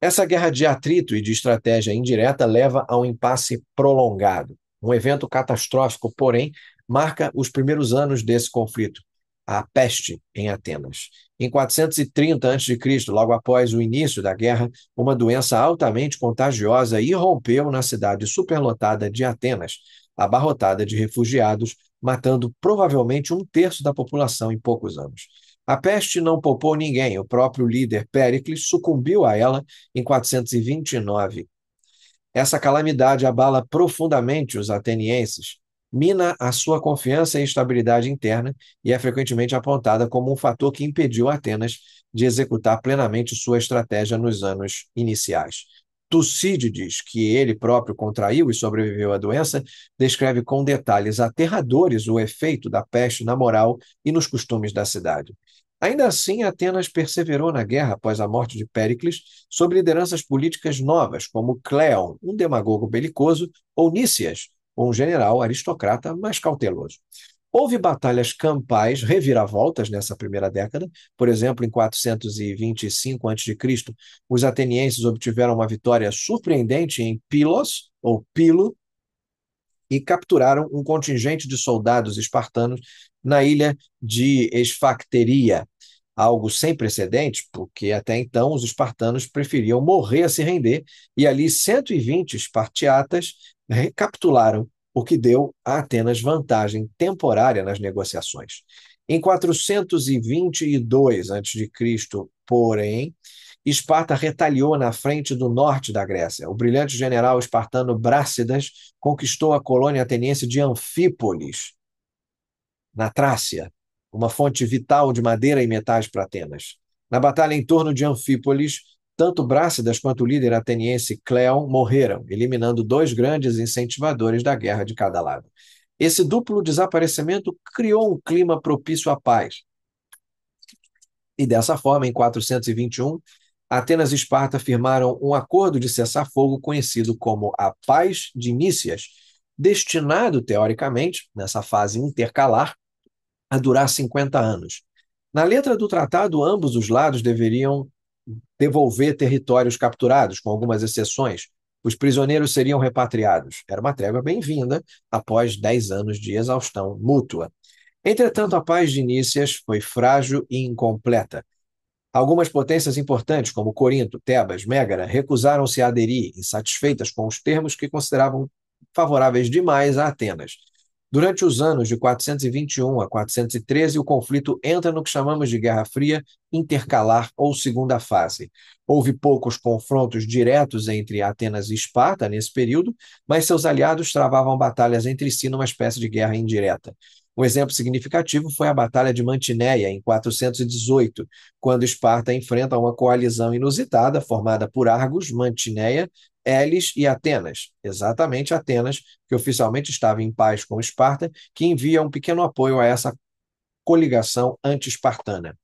A: Essa guerra de atrito e de estratégia indireta leva a um impasse prolongado. Um evento catastrófico, porém, marca os primeiros anos desse conflito, a peste em Atenas. Em 430 a.C., logo após o início da guerra, uma doença altamente contagiosa irrompeu na cidade superlotada de Atenas, abarrotada de refugiados, matando provavelmente um terço da população em poucos anos. A peste não poupou ninguém. O próprio líder Péricles sucumbiu a ela em 429. Essa calamidade abala profundamente os atenienses, mina a sua confiança e estabilidade interna e é frequentemente apontada como um fator que impediu Atenas de executar plenamente sua estratégia nos anos iniciais. Tucídides, que ele próprio contraiu e sobreviveu à doença, descreve com detalhes aterradores o efeito da peste na moral e nos costumes da cidade. Ainda assim, Atenas perseverou na guerra após a morte de Péricles, sob lideranças políticas novas, como Cleon, um demagogo belicoso, ou Nícias, um general aristocrata mais cauteloso. Houve batalhas campais, reviravoltas nessa primeira década. Por exemplo, em 425 a.C., os atenienses obtiveram uma vitória surpreendente em Pilos, ou Pilo, e capturaram um contingente de soldados espartanos na ilha de Esfacteria, algo sem precedentes, porque até então os espartanos preferiam morrer a se render, e ali 120 espartiatas recapitularam, o que deu a Atenas vantagem temporária nas negociações. Em 422 a.C., porém, Esparta retaliou na frente do norte da Grécia. O brilhante general espartano Brácidas conquistou a colônia ateniense de Anfípolis, na Trácia, uma fonte vital de madeira e metais para Atenas. Na batalha em torno de Anfípolis, tanto Brácidas quanto o líder ateniense Cleon morreram, eliminando dois grandes incentivadores da guerra de cada lado. Esse duplo desaparecimento criou um clima propício à paz. E dessa forma, em 421, Atenas e Esparta firmaram um acordo de cessar-fogo conhecido como a Paz de Nícias, destinado, teoricamente, nessa fase intercalar, a durar 50 anos. Na letra do tratado, ambos os lados deveriam devolver territórios capturados, com algumas exceções. Os prisioneiros seriam repatriados. Era uma trégua bem-vinda após 10 anos de exaustão mútua. Entretanto, a paz de Nícias foi frágil e incompleta. Algumas potências importantes, como Corinto, Tebas, Mégara, recusaram-se a aderir, insatisfeitas com os termos que consideravam favoráveis demais a Atenas. Durante os anos de 421 a 413, o conflito entra no que chamamos de Guerra Fria, intercalar ou segunda fase. Houve poucos confrontos diretos entre Atenas e Esparta nesse período, mas seus aliados travavam batalhas entre si numa espécie de guerra indireta. Um exemplo significativo foi a Batalha de Mantineia, em 418, quando Esparta enfrenta uma coalizão inusitada formada por Argos, Mantineia, Elis e Atenas. Exatamente Atenas, que oficialmente estava em paz com Esparta, que envia um pequeno apoio a essa coligação anti-espartana.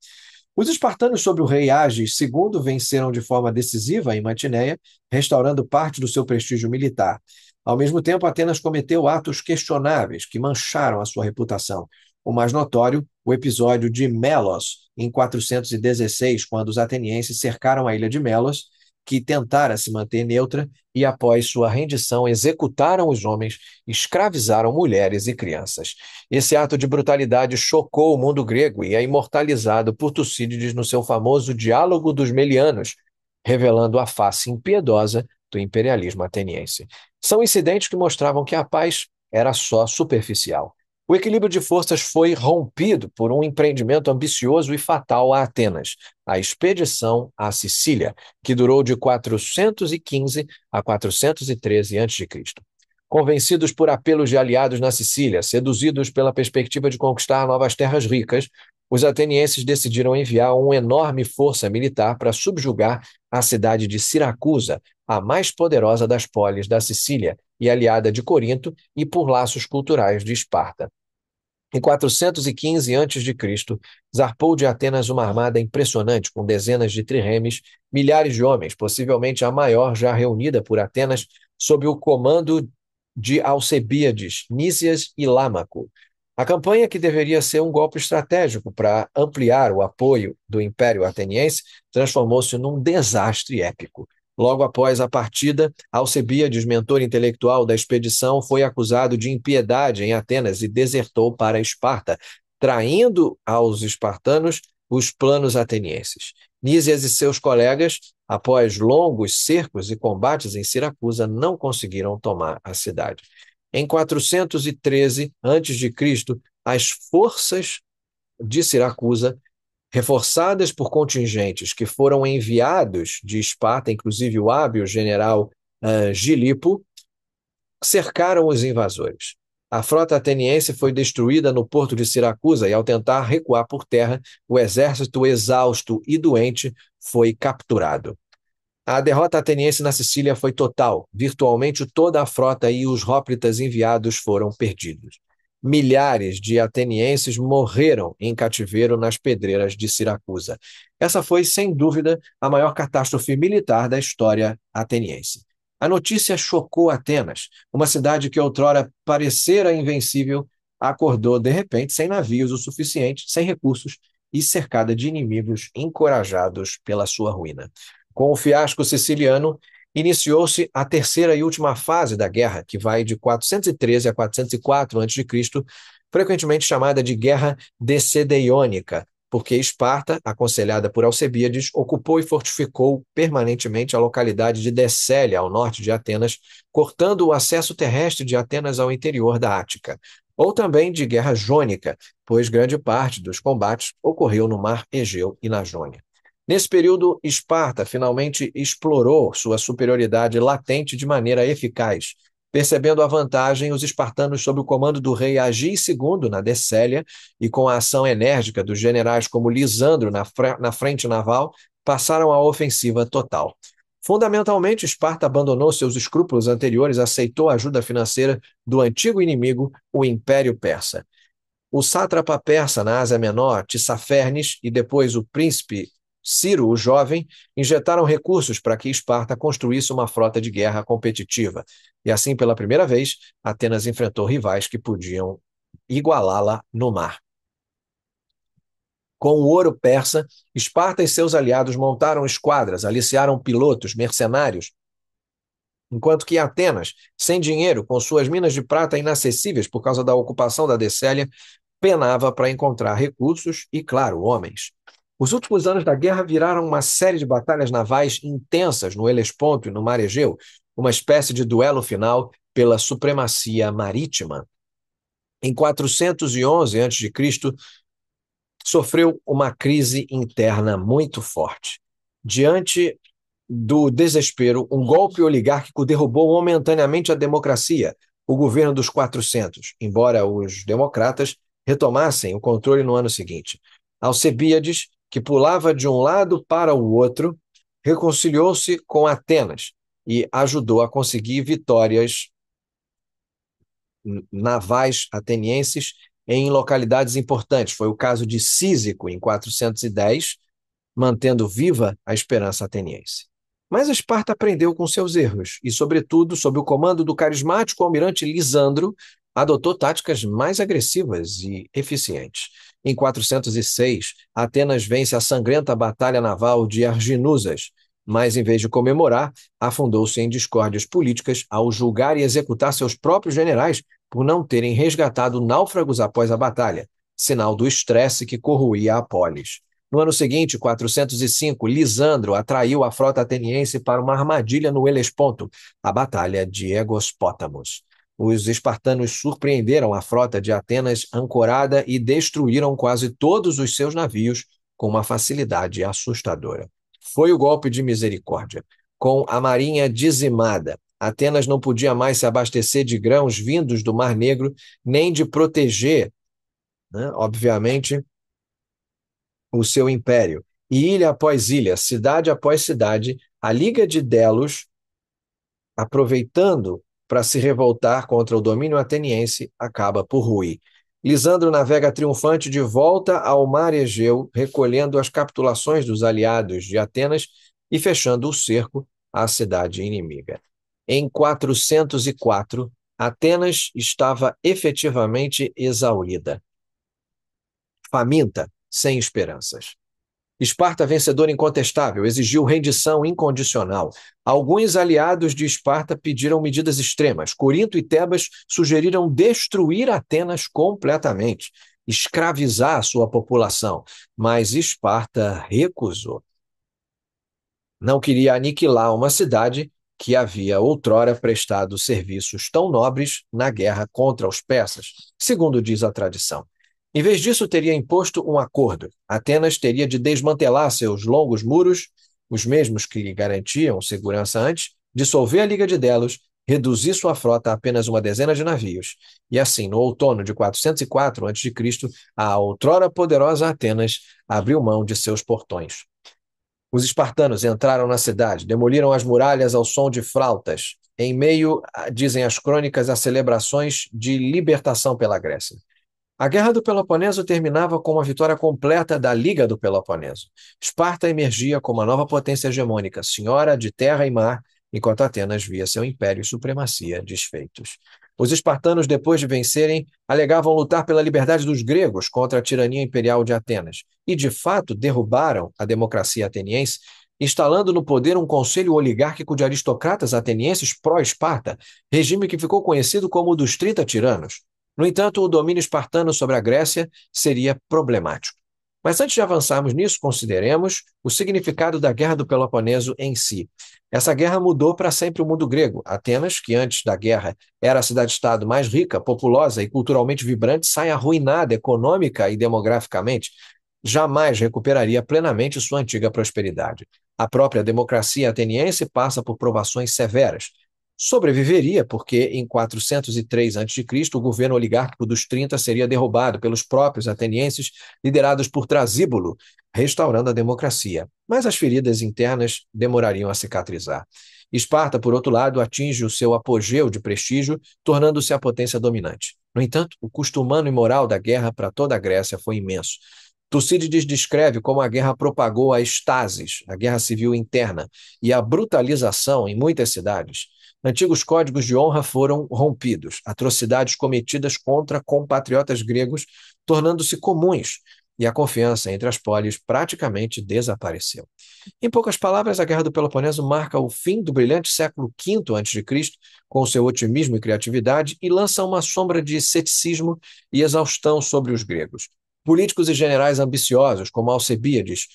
A: Os espartanos sob o rei Ágis II venceram de forma decisiva em Mantineia, restaurando parte do seu prestígio militar. Ao mesmo tempo, Atenas cometeu atos questionáveis que mancharam a sua reputação. O mais notório, o episódio de Melos, em 416, quando os atenienses cercaram a ilha de Melos, que tentara se manter neutra, e após sua rendição executaram os homens, escravizaram mulheres e crianças. Esse ato de brutalidade chocou o mundo grego e é imortalizado por Tucídides no seu famoso Diálogo dos Melianos, revelando a face impiedosa do imperialismo ateniense. São incidentes que mostravam que a paz era só superficial. O equilíbrio de forças foi rompido por um empreendimento ambicioso e fatal a Atenas, a expedição à Sicília, que durou de 415 a 413 a.C. Convencidos por apelos de aliados na Sicília, seduzidos pela perspectiva de conquistar novas terras ricas, os atenienses decidiram enviar uma enorme força militar para subjugar a cidade de Siracusa, a mais poderosa das polis da Sicília e aliada de Corinto e por laços culturais de Esparta. Em 415 a.C., zarpou de Atenas uma armada impressionante com dezenas de triremes, milhares de homens, possivelmente a maior já reunida por Atenas, sob o comando de Alcebíades, Nísias e Lámaco. A campanha, que deveria ser um golpe estratégico para ampliar o apoio do Império Ateniense, transformou-se num desastre épico. Logo após a partida, Alcebíades, mentor intelectual da expedição, foi acusado de impiedade em Atenas e desertou para Esparta, traindo aos espartanos os planos atenienses. Nísias e seus colegas, após longos cercos e combates em Siracusa, não conseguiram tomar a cidade. Em 413 a.C., as forças de Siracusa, reforçadas por contingentes que foram enviados de Esparta, inclusive o hábil general Gilipo, cercaram os invasores. A frota ateniense foi destruída no porto de Siracusa e, ao tentar recuar por terra, o exército, exausto e doente, foi capturado. A derrota ateniense na Sicília foi total. Virtualmente toda a frota e os hóplitas enviados foram perdidos. Milhares de atenienses morreram em cativeiro nas pedreiras de Siracusa. Essa foi, sem dúvida, a maior catástrofe militar da história ateniense. A notícia chocou Atenas, uma cidade que outrora parecera invencível, acordou de repente sem navios o suficiente, sem recursos e cercada de inimigos encorajados pela sua ruína. Com o fiasco siciliano, iniciou-se a terceira e última fase da guerra, que vai de 413 a 404 a.C., frequentemente chamada de Guerra Decedeiônica, porque Esparta, aconselhada por Alcebíades, ocupou e fortificou permanentemente a localidade de Decélia, ao norte de Atenas, cortando o acesso terrestre de Atenas ao interior da Ática. Ou também de Guerra Jônica, pois grande parte dos combates ocorreu no Mar Egeu e na Jônia. Nesse período, Esparta finalmente explorou sua superioridade latente de maneira eficaz. Percebendo a vantagem, os espartanos, sob o comando do rei Agis II na Decélia e com a ação enérgica dos generais como Lisandro na frente naval, passaram à ofensiva total. Fundamentalmente, Esparta abandonou seus escrúpulos anteriores e aceitou a ajuda financeira do antigo inimigo, o Império Persa. O sátrapa persa na Ásia Menor, Tissafernes, e depois o príncipe Ciro o Jovem injetaram recursos para que Esparta construísse uma frota de guerra competitiva. E assim, pela primeira vez, Atenas enfrentou rivais que podiam igualá-la no mar. Com o ouro persa, Esparta e seus aliados montaram esquadras, aliciaram pilotos, mercenários, enquanto que Atenas, sem dinheiro, com suas minas de prata inacessíveis por causa da ocupação da Decélia, penava para encontrar recursos e, claro, homens. Os últimos anos da guerra viraram uma série de batalhas navais intensas no Helesponto e no Mar Egeu, uma espécie de duelo final pela supremacia marítima. Em 411 a.C., sofreu uma crise interna muito forte. Diante do desespero, um golpe oligárquico derrubou momentaneamente a democracia, o governo dos 400, embora os democratas retomassem o controle no ano seguinte. Alcebíades, que pulava de um lado para o outro, reconciliou-se com Atenas e ajudou a conseguir vitórias navais atenienses em localidades importantes. Foi o caso de Císico, em 410, mantendo viva a esperança ateniense. Mas Esparta aprendeu com seus erros e, sobretudo, sob o comando do carismático almirante Lisandro, adotou táticas mais agressivas e eficientes. Em 406, Atenas vence a sangrenta batalha naval de Arginusas, mas, em vez de comemorar, afundou-se em discórdias políticas ao julgar e executar seus próprios generais por não terem resgatado náufragos após a batalha, sinal do estresse que corroía a polis. No ano seguinte, 405, Lisandro atraiu a frota ateniense para uma armadilha no Helesponto, a Batalha de Egospótamos. Os espartanos surpreenderam a frota de Atenas ancorada e destruíram quase todos os seus navios com uma facilidade assustadora. Foi o golpe de misericórdia. Com a marinha dizimada, Atenas não podia mais se abastecer de grãos vindos do Mar Negro, nem de proteger, obviamente, o seu império. E ilha após ilha, cidade após cidade, a Liga de Delos, aproveitando para se revoltar contra o domínio ateniense, acaba por ruir. Lisandro navega triunfante de volta ao Mar Egeu, recolhendo as capitulações dos aliados de Atenas e fechando o cerco à cidade inimiga. Em 404, Atenas estava efetivamente exaurida, faminta, sem esperanças. Esparta, vencedora incontestável, exigiu rendição incondicional. Alguns aliados de Esparta pediram medidas extremas. Corinto e Tebas sugeriram destruir Atenas completamente, escravizar a sua população, mas Esparta recusou. Não queria aniquilar uma cidade que havia outrora prestado serviços tão nobres na guerra contra os persas, segundo diz a tradição. Em vez disso, teria imposto um acordo. Atenas teria de desmantelar seus longos muros, os mesmos que lhe garantiam segurança antes, dissolver a Liga de Delos, reduzir sua frota a apenas uma dezena de navios. E assim, no outono de 404 a.C., a outrora poderosa Atenas abriu mão de seus portões. Os espartanos entraram na cidade, demoliram as muralhas ao som de flautas, em meio, dizem as crônicas, a celebrações de libertação pela Grécia. A Guerra do Peloponeso terminava com uma vitória completa da Liga do Peloponeso. Esparta emergia como a nova potência hegemônica, senhora de terra e mar, enquanto Atenas via seu império e supremacia desfeitos. Os espartanos, depois de vencerem, alegavam lutar pela liberdade dos gregos contra a tirania imperial de Atenas, e de fato derrubaram a democracia ateniense, instalando no poder um conselho oligárquico de aristocratas atenienses pró-Esparta, regime que ficou conhecido como o dos 30 tiranos. No entanto, o domínio espartano sobre a Grécia seria problemático. Mas antes de avançarmos nisso, consideremos o significado da Guerra do Peloponeso em si. Essa guerra mudou para sempre o mundo grego. Atenas, que antes da guerra era a cidade-estado mais rica, populosa e culturalmente vibrante, sai arruinada econômica e demograficamente, jamais recuperaria plenamente sua antiga prosperidade. A própria democracia ateniense passa por provações severas. Sobreviveria porque, em 403 a.C., o governo oligárquico dos 30 seria derrubado pelos próprios atenienses, liderados por Trasíbulo, restaurando a democracia. Mas as feridas internas demorariam a cicatrizar. Esparta, por outro lado, atinge o seu apogeu de prestígio, tornando-se a potência dominante. No entanto, o custo humano e moral da guerra para toda a Grécia foi imenso. Tucídides descreve como a guerra propagou a estasis, a guerra civil interna, e a brutalização em muitas cidades. Antigos códigos de honra foram rompidos, atrocidades cometidas contra compatriotas gregos tornando-se comuns, e a confiança entre as polis praticamente desapareceu. Em poucas palavras, a Guerra do Peloponeso marca o fim do brilhante século V a.C., com seu otimismo e criatividade, e lança uma sombra de ceticismo e exaustão sobre os gregos. Políticos e generais ambiciosos, como Alcebíades,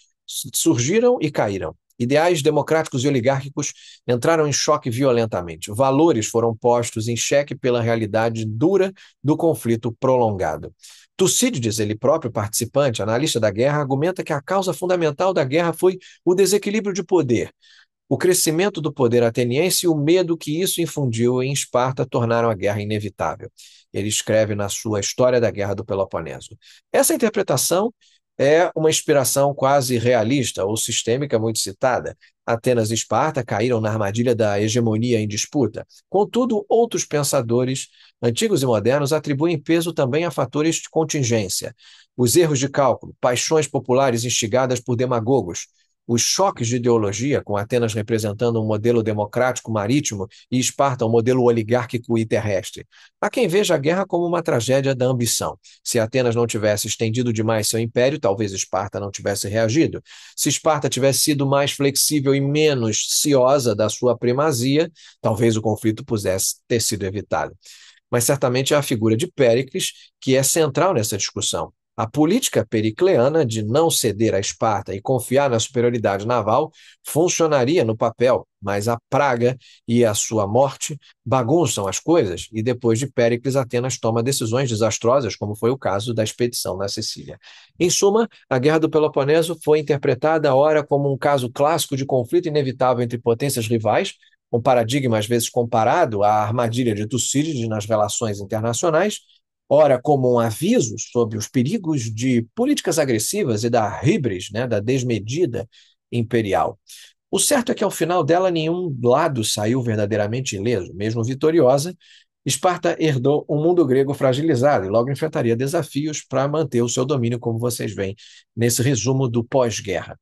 A: surgiram e caíram. Ideais democráticos e oligárquicos entraram em choque violentamente. Valores foram postos em xeque pela realidade dura do conflito prolongado. Tucídides, ele próprio participante, analista da guerra, argumenta que a causa fundamental da guerra foi o desequilíbrio de poder. O crescimento do poder ateniense e o medo que isso infundiu em Esparta tornaram a guerra inevitável. Ele escreve na sua História da Guerra do Peloponeso. Essa interpretação é uma inspiração quase realista ou sistêmica muito citada. Atenas e Esparta caíram na armadilha da hegemonia em disputa. Contudo, outros pensadores, antigos e modernos, atribuem peso também a fatores de contingência. Os erros de cálculo, paixões populares instigadas por demagogos, os choques de ideologia, com Atenas representando um modelo democrático marítimo e Esparta um modelo oligárquico e terrestre. Há quem veja a guerra como uma tragédia da ambição. Se Atenas não tivesse estendido demais seu império, talvez Esparta não tivesse reagido. Se Esparta tivesse sido mais flexível e menos ciosa da sua primazia, talvez o conflito pudesse ter sido evitado. Mas certamente é a figura de Péricles que é central nessa discussão. A política pericleana de não ceder a Esparta e confiar na superioridade naval funcionaria no papel, mas a praga e a sua morte bagunçam as coisas e depois de Péricles, Atenas toma decisões desastrosas, como foi o caso da expedição na Sicília. Em suma, a Guerra do Peloponeso foi interpretada ora como um caso clássico de conflito inevitável entre potências rivais, um paradigma às vezes comparado à armadilha de Tucídides nas relações internacionais, ora como um aviso sobre os perigos de políticas agressivas e da híbris, né, da desmedida imperial. O certo é que ao final dela nenhum lado saiu verdadeiramente ileso. Mesmo vitoriosa, Esparta herdou um mundo grego fragilizado e logo enfrentaria desafios para manter o seu domínio, como vocês veem nesse resumo do pós-guerra.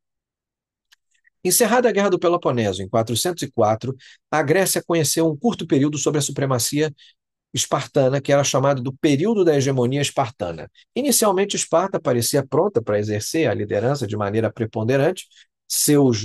A: Encerrada a Guerra do Peloponeso em 404, a Grécia conheceu um curto período sob a supremacia espartana, que era chamado do período da hegemonia espartana. Inicialmente, Esparta parecia pronta para exercer a liderança de maneira preponderante. Seus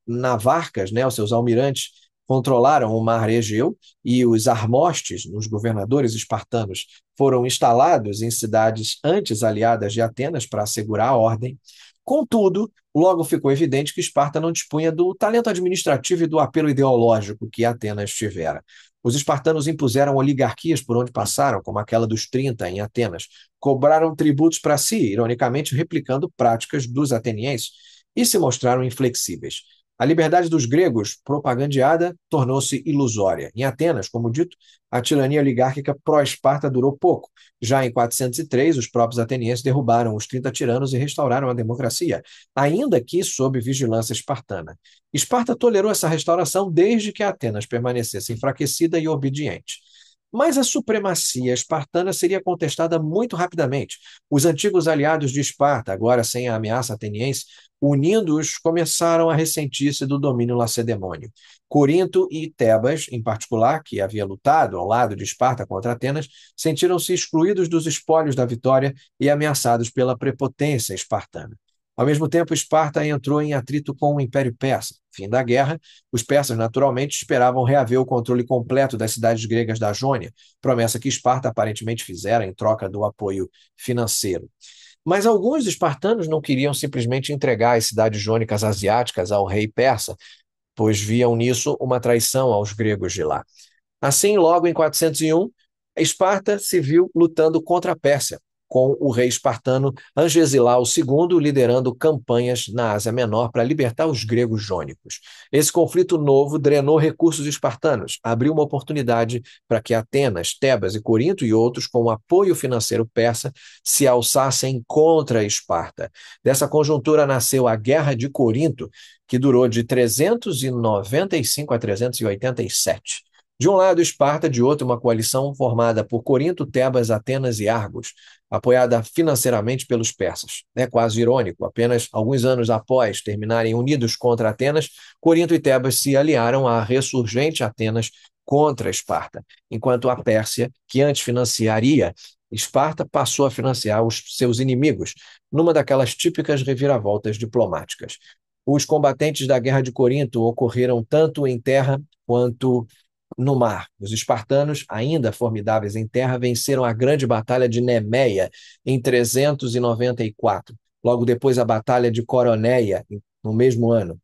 A: navarcas, né, os seus almirantes, controlaram o mar Egeu e os armostes, os governadores espartanos, foram instalados em cidades antes aliadas de Atenas para assegurar a ordem. Contudo, logo ficou evidente que Esparta não dispunha do talento administrativo e do apelo ideológico que Atenas tivera. Os espartanos impuseram oligarquias por onde passaram, como aquela dos 30 em Atenas, cobraram tributos para si, ironicamente replicando práticas dos atenienses, e se mostraram inflexíveis. A liberdade dos gregos, propagandeada, tornou-se ilusória. Em Atenas, como dito, a tirania oligárquica pró-Esparta durou pouco. Já em 403, os próprios atenienses derrubaram os 30 tiranos e restauraram a democracia, ainda que sob vigilância espartana. Esparta tolerou essa restauração desde que Atenas permanecesse enfraquecida e obediente. Mas a supremacia espartana seria contestada muito rapidamente. Os antigos aliados de Esparta, agora sem a ameaça ateniense, unindo-os, começaram a ressentir-se do domínio lacedemônio. Corinto e Tebas, em particular, que havia lutado ao lado de Esparta contra Atenas, sentiram-se excluídos dos espólios da vitória e ameaçados pela prepotência espartana. Ao mesmo tempo, Esparta entrou em atrito com o Império Persa. Fim da guerra, os persas naturalmente esperavam reaver o controle completo das cidades gregas da Jônia, promessa que Esparta aparentemente fizera em troca do apoio financeiro. Mas alguns espartanos não queriam simplesmente entregar as cidades jônicas asiáticas ao rei persa, pois viam nisso uma traição aos gregos de lá. Assim, logo em 401, Esparta se viu lutando contra a Pérsia, com o rei espartano Angesilau II liderando campanhas na Ásia Menor para libertar os gregos jônicos. Esse conflito novo drenou recursos espartanos, abriu uma oportunidade para que Atenas, Tebas e Corinto e outros, com o apoio financeiro persa, se alçassem contra Esparta. Dessa conjuntura nasceu a Guerra de Corinto, que durou de 395 a 387. De um lado, Esparta, de outro, uma coalição formada por Corinto, Tebas, Atenas e Argos, apoiada financeiramente pelos persas. É quase irônico, apenas alguns anos após terminarem unidos contra Atenas, Corinto e Tebas se aliaram à ressurgente Atenas contra Esparta, enquanto a Pérsia, que antes financiaria Esparta, passou a financiar os seus inimigos, numa daquelas típicas reviravoltas diplomáticas. Os combatentes da Guerra de Corinto ocorreram tanto em terra quanto no mar. Os espartanos, ainda formidáveis em terra, venceram a grande batalha de Nemeia em 394. Logo depois, a batalha de Coroneia, no mesmo ano,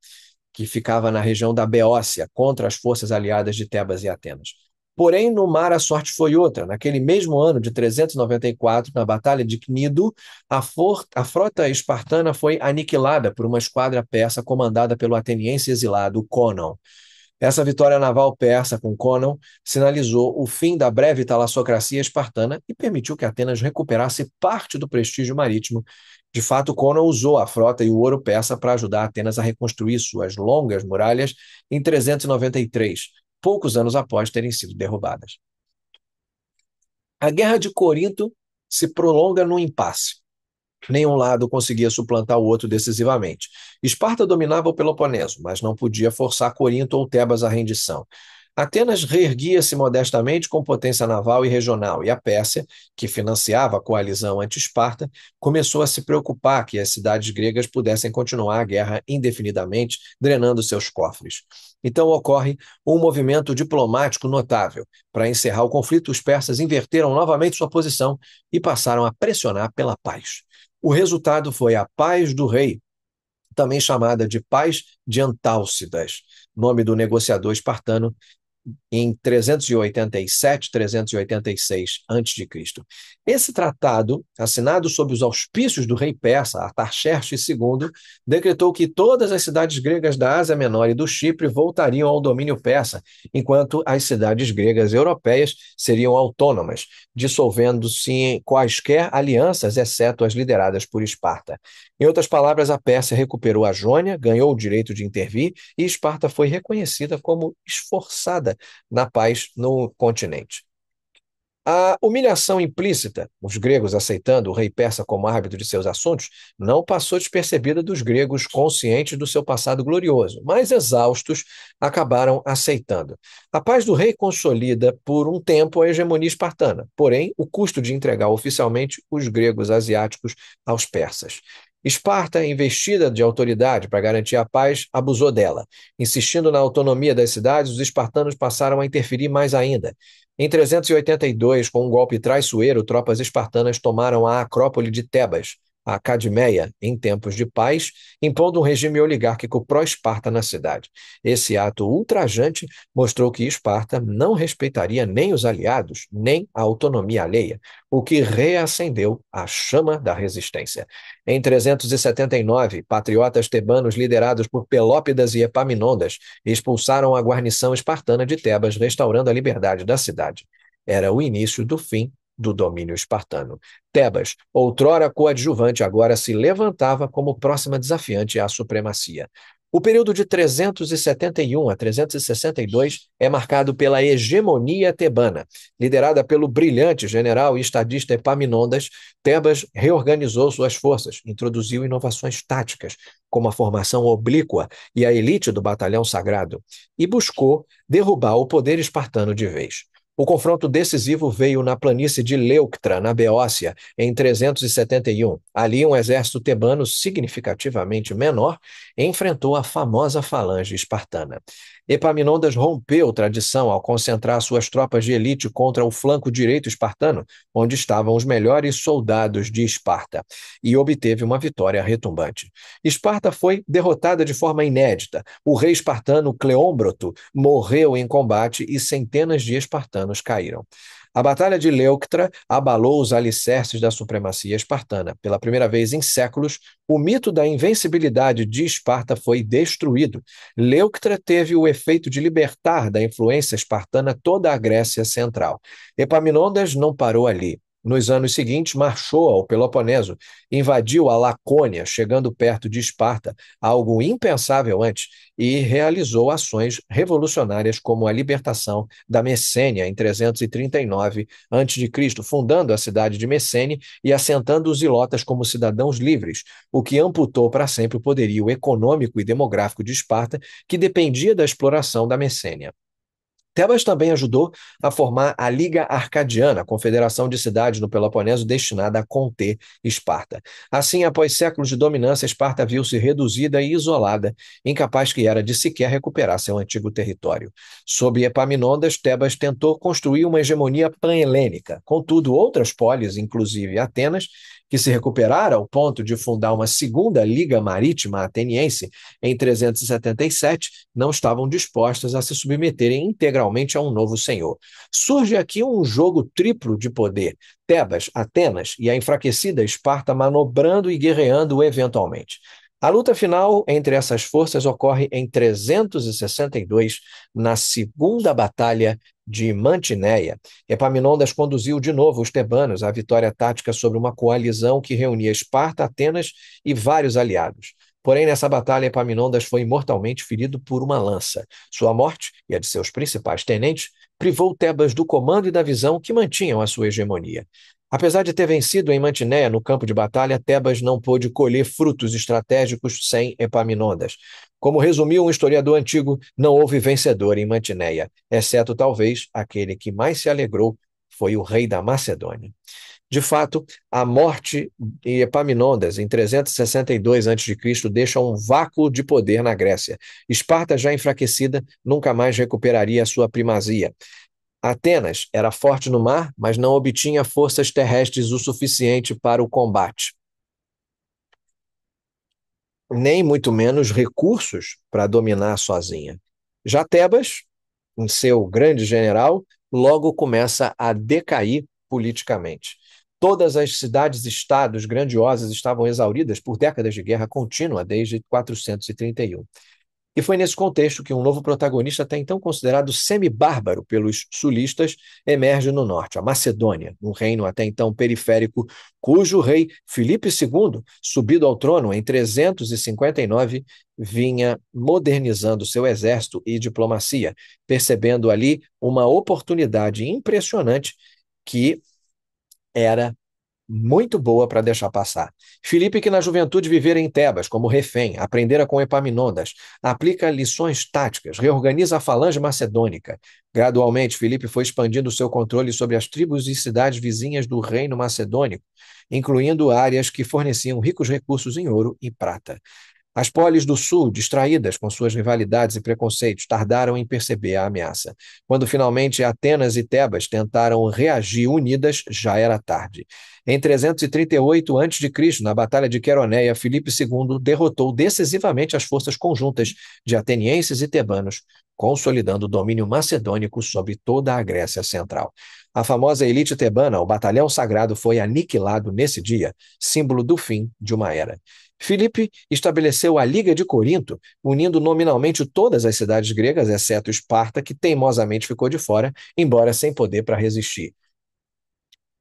A: que ficava na região da Beócia, contra as forças aliadas de Tebas e Atenas. Porém, no mar a sorte foi outra. Naquele mesmo ano de 394, na Batalha de Cnido, a frota espartana foi aniquilada por uma esquadra persa comandada pelo ateniense exilado Conon. Essa vitória naval persa com Conon sinalizou o fim da breve talassocracia espartana e permitiu que Atenas recuperasse parte do prestígio marítimo. De fato, Conon usou a frota e o ouro persa para ajudar Atenas a reconstruir suas longas muralhas em 393, poucos anos após terem sido derrubadas. A Guerra de Corinto se prolonga num impasse. Nenhum lado conseguia suplantar o outro decisivamente. Esparta dominava o Peloponeso, mas não podia forçar Corinto ou Tebas à rendição. Atenas reerguia-se modestamente com potência naval e regional, e a Pérsia, que financiava a coalizão anti-Esparta, começou a se preocupar que as cidades gregas pudessem continuar a guerra indefinidamente, drenando seus cofres. Então ocorre um movimento diplomático notável. Para encerrar o conflito, os persas inverteram novamente sua posição e passaram a pressionar pela paz. O resultado foi a Paz do Rei, também chamada de Paz de Antálcidas, nome do negociador espartano, em 387, 386 a.C. Esse tratado, assinado sob os auspícios do rei persa Artaxerxes II, decretou que todas as cidades gregas da Ásia Menor e do Chipre voltariam ao domínio persa, enquanto as cidades gregas europeias seriam autônomas, dissolvendo-se em quaisquer alianças, exceto as lideradas por Esparta. Em outras palavras, a Pérsia recuperou a Jônia, ganhou o direito de intervir e Esparta foi reconhecida como esforçada na paz no continente. A humilhação implícita, os gregos aceitando o rei persa como árbitro de seus assuntos, não passou despercebida dos gregos conscientes do seu passado glorioso, mas exaustos acabaram aceitando. A paz do rei consolida por um tempo a hegemonia espartana, porém o custo de entregar oficialmente os gregos asiáticos aos persas. Esparta, investida de autoridade para garantir a paz, abusou dela. Insistindo na autonomia das cidades, os espartanos passaram a interferir mais ainda. Em 382, com um golpe traiçoeiro, tropas espartanas tomaram a Acrópole de Tebas, a Cadmeia, em tempos de paz, impondo um regime oligárquico pró-Esparta na cidade. Esse ato ultrajante mostrou que Esparta não respeitaria nem os aliados, nem a autonomia alheia, o que reacendeu a chama da resistência. Em 379, patriotas tebanos liderados por Pelópidas e Epaminondas expulsaram a guarnição espartana de Tebas, restaurando a liberdade da cidade. Era o início do fim do domínio espartano. Tebas, outrora coadjuvante, agora se levantava como próxima desafiante à supremacia. O período de 371 a 362 é marcado pela hegemonia tebana. Liderada pelo brilhante general e estadista Epaminondas, Tebas reorganizou suas forças, introduziu inovações táticas, como a formação oblíqua e a elite do batalhão sagrado, e buscou derrubar o poder espartano de vez. O confronto decisivo veio na planície de Leuctra, na Beócia, em 371. Ali, um exército tebano significativamente menor enfrentou a famosa falange espartana. Epaminondas rompeu tradição ao concentrar suas tropas de elite contra o flanco direito espartano, onde estavam os melhores soldados de Esparta, e obteve uma vitória retumbante. Esparta foi derrotada de forma inédita. O rei espartano Cleómbroto morreu em combate e centenas de espartanos espartanos caíram. A Batalha de Leuctra abalou os alicerces da supremacia espartana. Pela primeira vez em séculos, o mito da invencibilidade de Esparta foi destruído. Leuctra teve o efeito de libertar da influência espartana toda a Grécia Central. Epaminondas não parou ali. Nos anos seguintes, marchou ao Peloponeso, invadiu a Lacônia, chegando perto de Esparta, algo impensável antes, e realizou ações revolucionárias como a libertação da Messênia em 339 a.C., fundando a cidade de Messene e assentando os ilotas como cidadãos livres, o que amputou para sempre o poderio econômico e demográfico de Esparta, que dependia da exploração da Messênia. Tebas também ajudou a formar a Liga Arcadiana, a confederação de cidades no Peloponeso destinada a conter Esparta. Assim, após séculos de dominância, Esparta viu-se reduzida e isolada, incapaz que era de sequer recuperar seu antigo território. Sob Epaminondas, Tebas tentou construir uma hegemonia pan-helênica. Contudo, outras polis, inclusive Atenas, que se recuperaram ao ponto de fundar uma segunda Liga Marítima Ateniense em 377, não estavam dispostas a se submeterem integralmente a um novo senhor. Surge aqui um jogo triplo de poder: Tebas, Atenas e a enfraquecida Esparta manobrando e guerreando eventualmente. A luta final entre essas forças ocorre em 362, na Segunda Batalha de Mantineia. Epaminondas conduziu de novo os tebanos à vitória tática sobre uma coalizão que reunia Esparta, Atenas e vários aliados. Porém, nessa batalha, Epaminondas foi mortalmente ferido por uma lança. Sua morte, e a de seus principais tenentes, privou Tebas do comando e da visão que mantinham a sua hegemonia. Apesar de ter vencido em Mantineia no campo de batalha, Tebas não pôde colher frutos estratégicos sem Epaminondas. Como resumiu um historiador antigo, não houve vencedor em Mantineia, exceto talvez aquele que mais se alegrou foi o rei da Macedônia. De fato, a morte de Epaminondas em 362 a.C. deixa um vácuo de poder na Grécia. Esparta, já enfraquecida, nunca mais recuperaria a sua primazia. Atenas era forte no mar, mas não obtinha forças terrestres o suficiente para o combate, nem muito menos recursos para dominar sozinha. Já Tebas, em seu grande general, logo começa a decair politicamente. Todas as cidades-estados grandiosas estavam exauridas por décadas de guerra contínua desde 431. E foi nesse contexto que um novo protagonista, até então considerado semi-bárbaro pelos sulistas, emerge no norte, a Macedônia, um reino até então periférico, cujo rei Filipe II, subido ao trono em 359, vinha modernizando seu exército e diplomacia, percebendo ali uma oportunidade impressionante que era muito boa para deixar passar. Filipe, que na juventude vivera em Tebas como refém, aprendera com Epaminondas, aplica lições táticas, reorganiza a falange macedônica. Gradualmente, Filipe foi expandindo seu controle sobre as tribos e cidades vizinhas do reino macedônico, incluindo áreas que forneciam ricos recursos em ouro e prata. As polis do sul, distraídas com suas rivalidades e preconceitos, tardaram em perceber a ameaça. Quando finalmente Atenas e Tebas tentaram reagir unidas, já era tarde. Em 338 a.C., na Batalha de Queroneia, Filipe II derrotou decisivamente as forças conjuntas de atenienses e tebanos, consolidando o domínio macedônico sobre toda a Grécia Central. A famosa elite tebana, o Batalhão Sagrado, foi aniquilado nesse dia, símbolo do fim de uma era. Filipe estabeleceu a Liga de Corinto, unindo nominalmente todas as cidades gregas, exceto Esparta, que teimosamente ficou de fora, embora sem poder para resistir.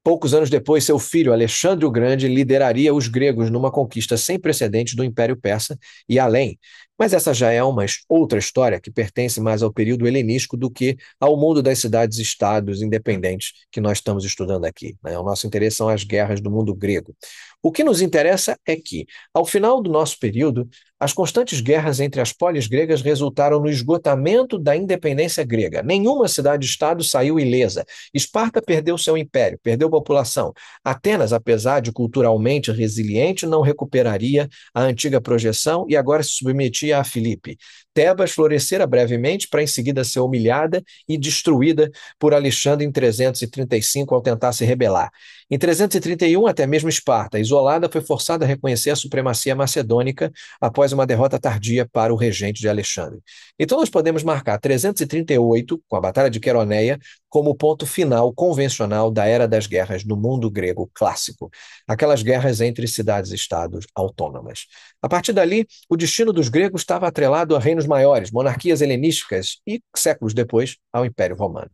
A: Poucos anos depois, seu filho Alexandre o Grande lideraria os gregos numa conquista sem precedentes do Império Persa e além. Mas essa já é uma outra história que pertence mais ao período helenístico do que ao mundo das cidades-estados independentes que nós estamos estudando aqui, né? O nosso interesse são as guerras do mundo grego. O que nos interessa é que, ao final do nosso período, as constantes guerras entre as polis gregas resultaram no esgotamento da independência grega. Nenhuma cidade-estado saiu ilesa. Esparta perdeu seu império, perdeu população. Atenas, apesar de culturalmente resiliente, não recuperaria a antiga projeção e agora se submetia a Filipe. Tebas florescera brevemente para em seguida ser humilhada e destruída por Alexandre em 335 ao tentar se rebelar. Em 331, até mesmo Esparta, isolada, foi forçada a reconhecer a supremacia macedônica após uma derrota tardia para o regente de Alexandre. Então nós podemos marcar 338, com a Batalha de Queroneia, como o ponto final convencional da era das guerras no mundo grego clássico, aquelas guerras entre cidades-estados autônomas. A partir dali, o destino dos gregos estava atrelado a reinos maiores, monarquias helenísticas e, séculos depois, ao Império Romano.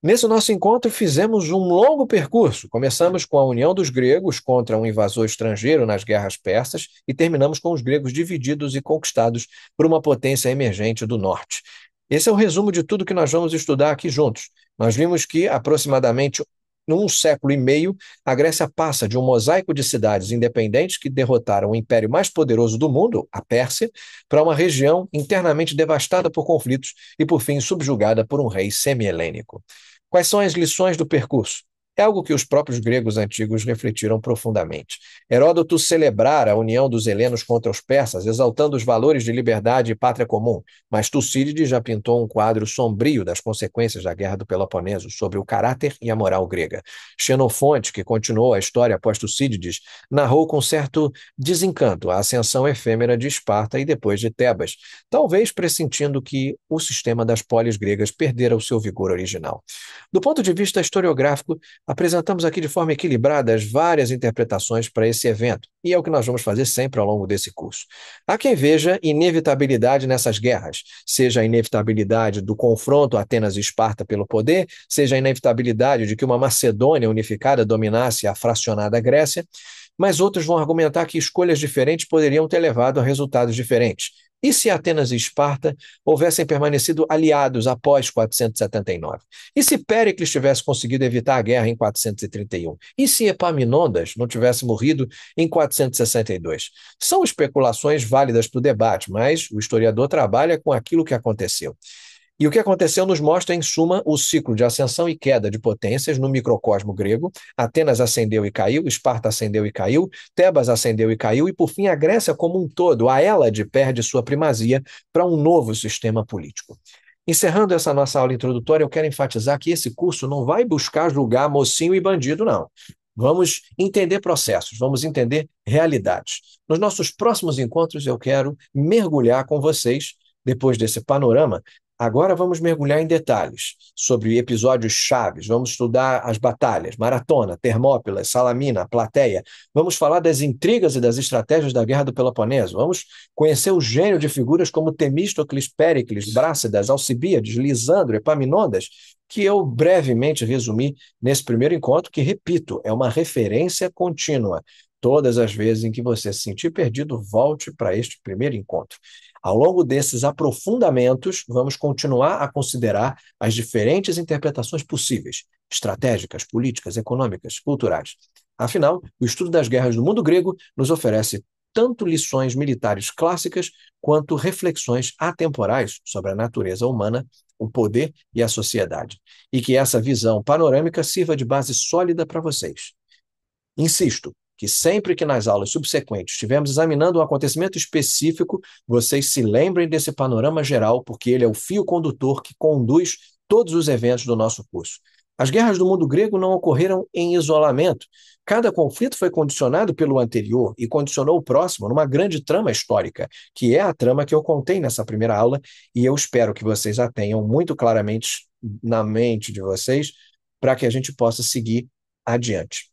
A: Nesse nosso encontro, fizemos um longo percurso. Começamos com a união dos gregos contra um invasor estrangeiro nas guerras persas e terminamos com os gregos divididos e conquistados por uma potência emergente do norte. Esse é o resumo de tudo que nós vamos estudar aqui juntos. Nós vimos que, aproximadamente num século e meio, a Grécia passa de um mosaico de cidades independentes que derrotaram o império mais poderoso do mundo, a Pérsia, para uma região internamente devastada por conflitos e, por fim, subjugada por um rei semi-helênico. Quais são as lições do percurso? É algo que os próprios gregos antigos refletiram profundamente. Heródoto celebrara a união dos helenos contra os persas, exaltando os valores de liberdade e pátria comum, mas Tucídides já pintou um quadro sombrio das consequências da Guerra do Peloponeso sobre o caráter e a moral grega. Xenofonte, que continuou a história após Tucídides, narrou com certo desencanto a ascensão efêmera de Esparta e depois de Tebas, talvez pressentindo que o sistema das polis gregas perdera o seu vigor original. Do ponto de vista historiográfico, apresentamos aqui de forma equilibrada as várias interpretações para esse evento, e é o que nós vamos fazer sempre ao longo desse curso. Há quem veja inevitabilidade nessas guerras, seja a inevitabilidade do confronto Atenas e Esparta pelo poder, seja a inevitabilidade de que uma Macedônia unificada dominasse a fracionada Grécia, mas outros vão argumentar que escolhas diferentes poderiam ter levado a resultados diferentes. E se Atenas e Esparta houvessem permanecido aliados após 479? E se Péricles tivesse conseguido evitar a guerra em 431? E se Epaminondas não tivesse morrido em 462? São especulações válidas para o debate, mas o historiador trabalha com aquilo que aconteceu. E o que aconteceu nos mostra, em suma, o ciclo de ascensão e queda de potências no microcosmo grego. Atenas ascendeu e caiu, Esparta ascendeu e caiu, Tebas ascendeu e caiu, e, por fim, a Grécia como um todo, a Hélade, perde sua primazia para um novo sistema político. Encerrando essa nossa aula introdutória, eu quero enfatizar que esse curso não vai buscar julgar mocinho e bandido, não. Vamos entender processos, vamos entender realidades. Nos nossos próximos encontros, eu quero mergulhar com vocês, depois desse panorama. Agora vamos mergulhar em detalhes sobre episódios chaves, vamos estudar as batalhas, Maratona, Termópilas, Salamina, Plateia, vamos falar das intrigas e das estratégias da Guerra do Peloponeso, vamos conhecer o gênio de figuras como Temístocles, Péricles, Brácidas, Alcibíades, Lisandro, Epaminondas, que eu brevemente resumi nesse primeiro encontro, que, repito, é uma referência contínua. Todas as vezes em que você se sentir perdido, volte para este primeiro encontro. Ao longo desses aprofundamentos, vamos continuar a considerar as diferentes interpretações possíveis, estratégicas, políticas, econômicas, culturais. Afinal, o estudo das guerras do mundo grego nos oferece tanto lições militares clássicas quanto reflexões atemporais sobre a natureza humana, o poder e a sociedade. E que essa visão panorâmica sirva de base sólida para vocês. Insisto que sempre que nas aulas subsequentes estivermos examinando um acontecimento específico, vocês se lembrem desse panorama geral, porque ele é o fio condutor que conduz todos os eventos do nosso curso. As guerras do mundo grego não ocorreram em isolamento. Cada conflito foi condicionado pelo anterior e condicionou o próximo numa grande trama histórica, que é a trama que eu contei nessa primeira aula, e eu espero que vocês a tenham muito claramente na mente de vocês, para que a gente possa seguir adiante.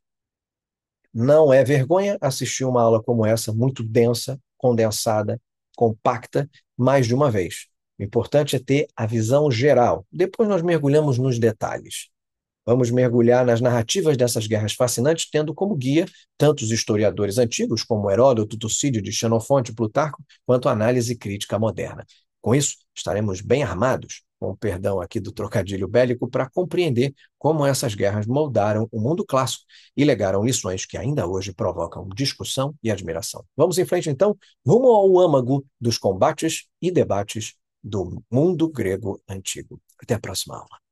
A: Não é vergonha assistir uma aula como essa, muito densa, condensada, compacta, mais de uma vez. O importante é ter a visão geral. Depois nós mergulhamos nos detalhes. Vamos mergulhar nas narrativas dessas guerras fascinantes, tendo como guia tanto os historiadores antigos, como Heródoto, Tucídides, Xenofonte, Plutarco, quanto a análise crítica moderna. Com isso, estaremos bem armados, com o perdão aqui do trocadilho bélico, para compreender como essas guerras moldaram o mundo clássico e legaram lições que ainda hoje provocam discussão e admiração. Vamos em frente, então, rumo ao âmago dos combates e debates do mundo grego antigo. Até a próxima aula.